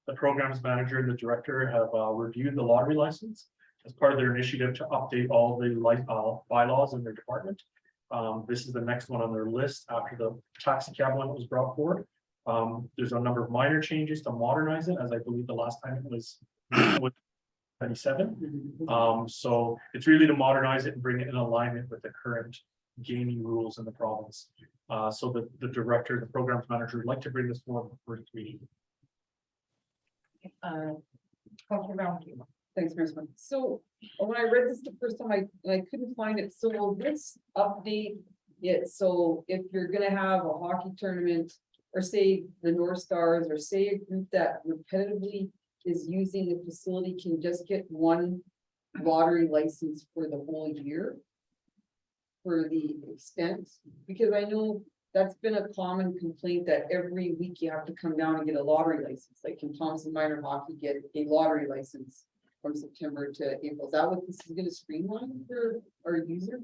The programs manager and the director have reviewed the lottery license. as part of their initiative to update all the bylaws in their department. This is the next one on their list after the taxi cab one that was brought forward. There's a number of minor changes to modernize it, as I believe the last time it was 97. So it's really to modernize it and bring it in alignment with the current gaming rules in the province. So the director, the programs manager would like to bring this forward for first reading. Councilor Valentino. Thanks, Mayor Smith. So when I read this the first time, I couldn't find it. So will this update it? So if you're gonna have a hockey tournament, or say the North Stars, or say a group that repetitively is using the facility can just get one lottery license for the whole year? For the extent, because I know that's been a common complaint that every week you have to come down and get a lottery license, like can Thompson Minor Hockey get a lottery license from September to April? Is that what this is gonna streamline for our users?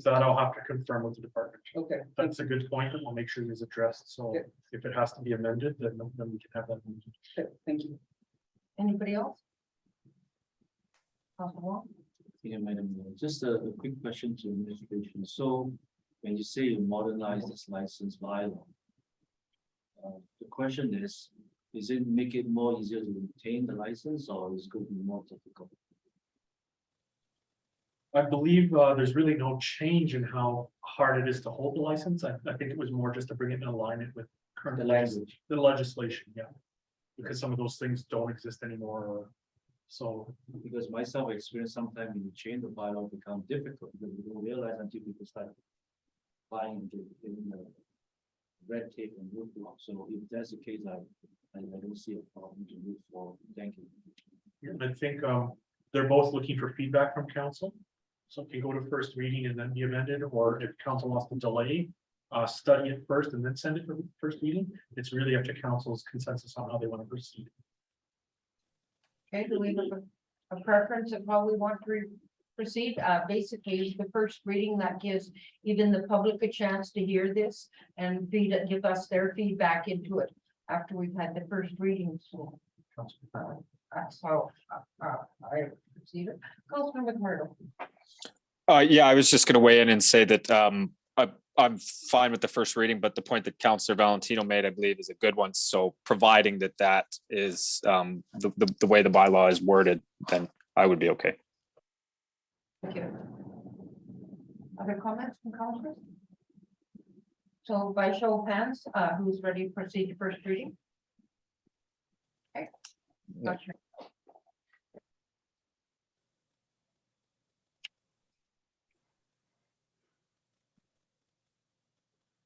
That I'll have to confirm with the department. Okay, That's a good point, and we'll make sure it's addressed. So Yeah. if it has to be amended, then we can have that. amended. okay, thank you. Anybody else? Councilor Wong? Yeah, Madam Mayor, just a quick question to administration. So when you say you modernize this license bylaw, the question is it make it more easier to obtain the license or is it going to be more difficult? I believe there's really no change in how hard it is to hold the license. I think it was more just to bring it in alignment with current The language. the legislation, yeah. Because some of those things don't exist anymore, so Because myself experienced sometimes when you change the bylaw become difficult because you don't realize until people start buying into in the red tape and roadblock. So if that's the case, I don't see a problem to move forward. Thank you. I think they're both looking for feedback from council. So it can go to first reading and then be amended, or if council wants to delay, study it first and then send it for first reading. It's really up to council's consensus on how they want to proceed. Okay, do we have a preference of how we want to proceed? Basically, the first reading that gives even the public a chance to hear this and give us their feedback into it after we've had the first reading, so. That's how I proceed it. Councilor McMurdo. Yeah, I was just going to weigh in and say that I'm fine with the first reading, but the point that Councillor Valentino made, I believe, is a good one. So providing that that is the way the bylaw is worded, then I would be okay. Thank you. Other comments from councilors? So by show of hands, who's ready to proceed to first reading? Okay. Gotcha.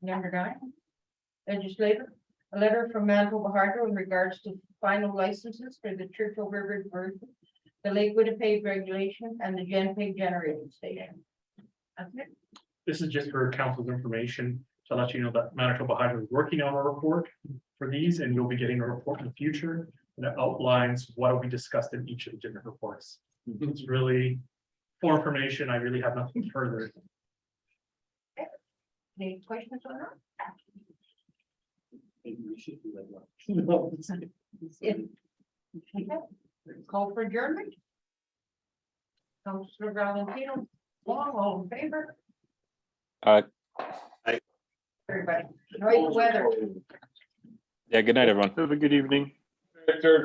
Number 9. Legislator, a letter from Manitoba Hydro in regards to final licenses for the Churchill River diversion, the Lake Winnipeg regulation, and the Genpeg generating station. That's it. This is just for council's information to let you know that Manitoba Hydro is working on a report for these, and you'll be getting a report in the future that outlines what will be discussed in each of the different reports. It's really for information. I really have nothing further. Any questions on that? Maybe we should do that one. Okay. Call for adjournment. Councilor Valentino, all in favor? Everybody, enjoy the weather. Yeah, good night, everyone. Have a good evening.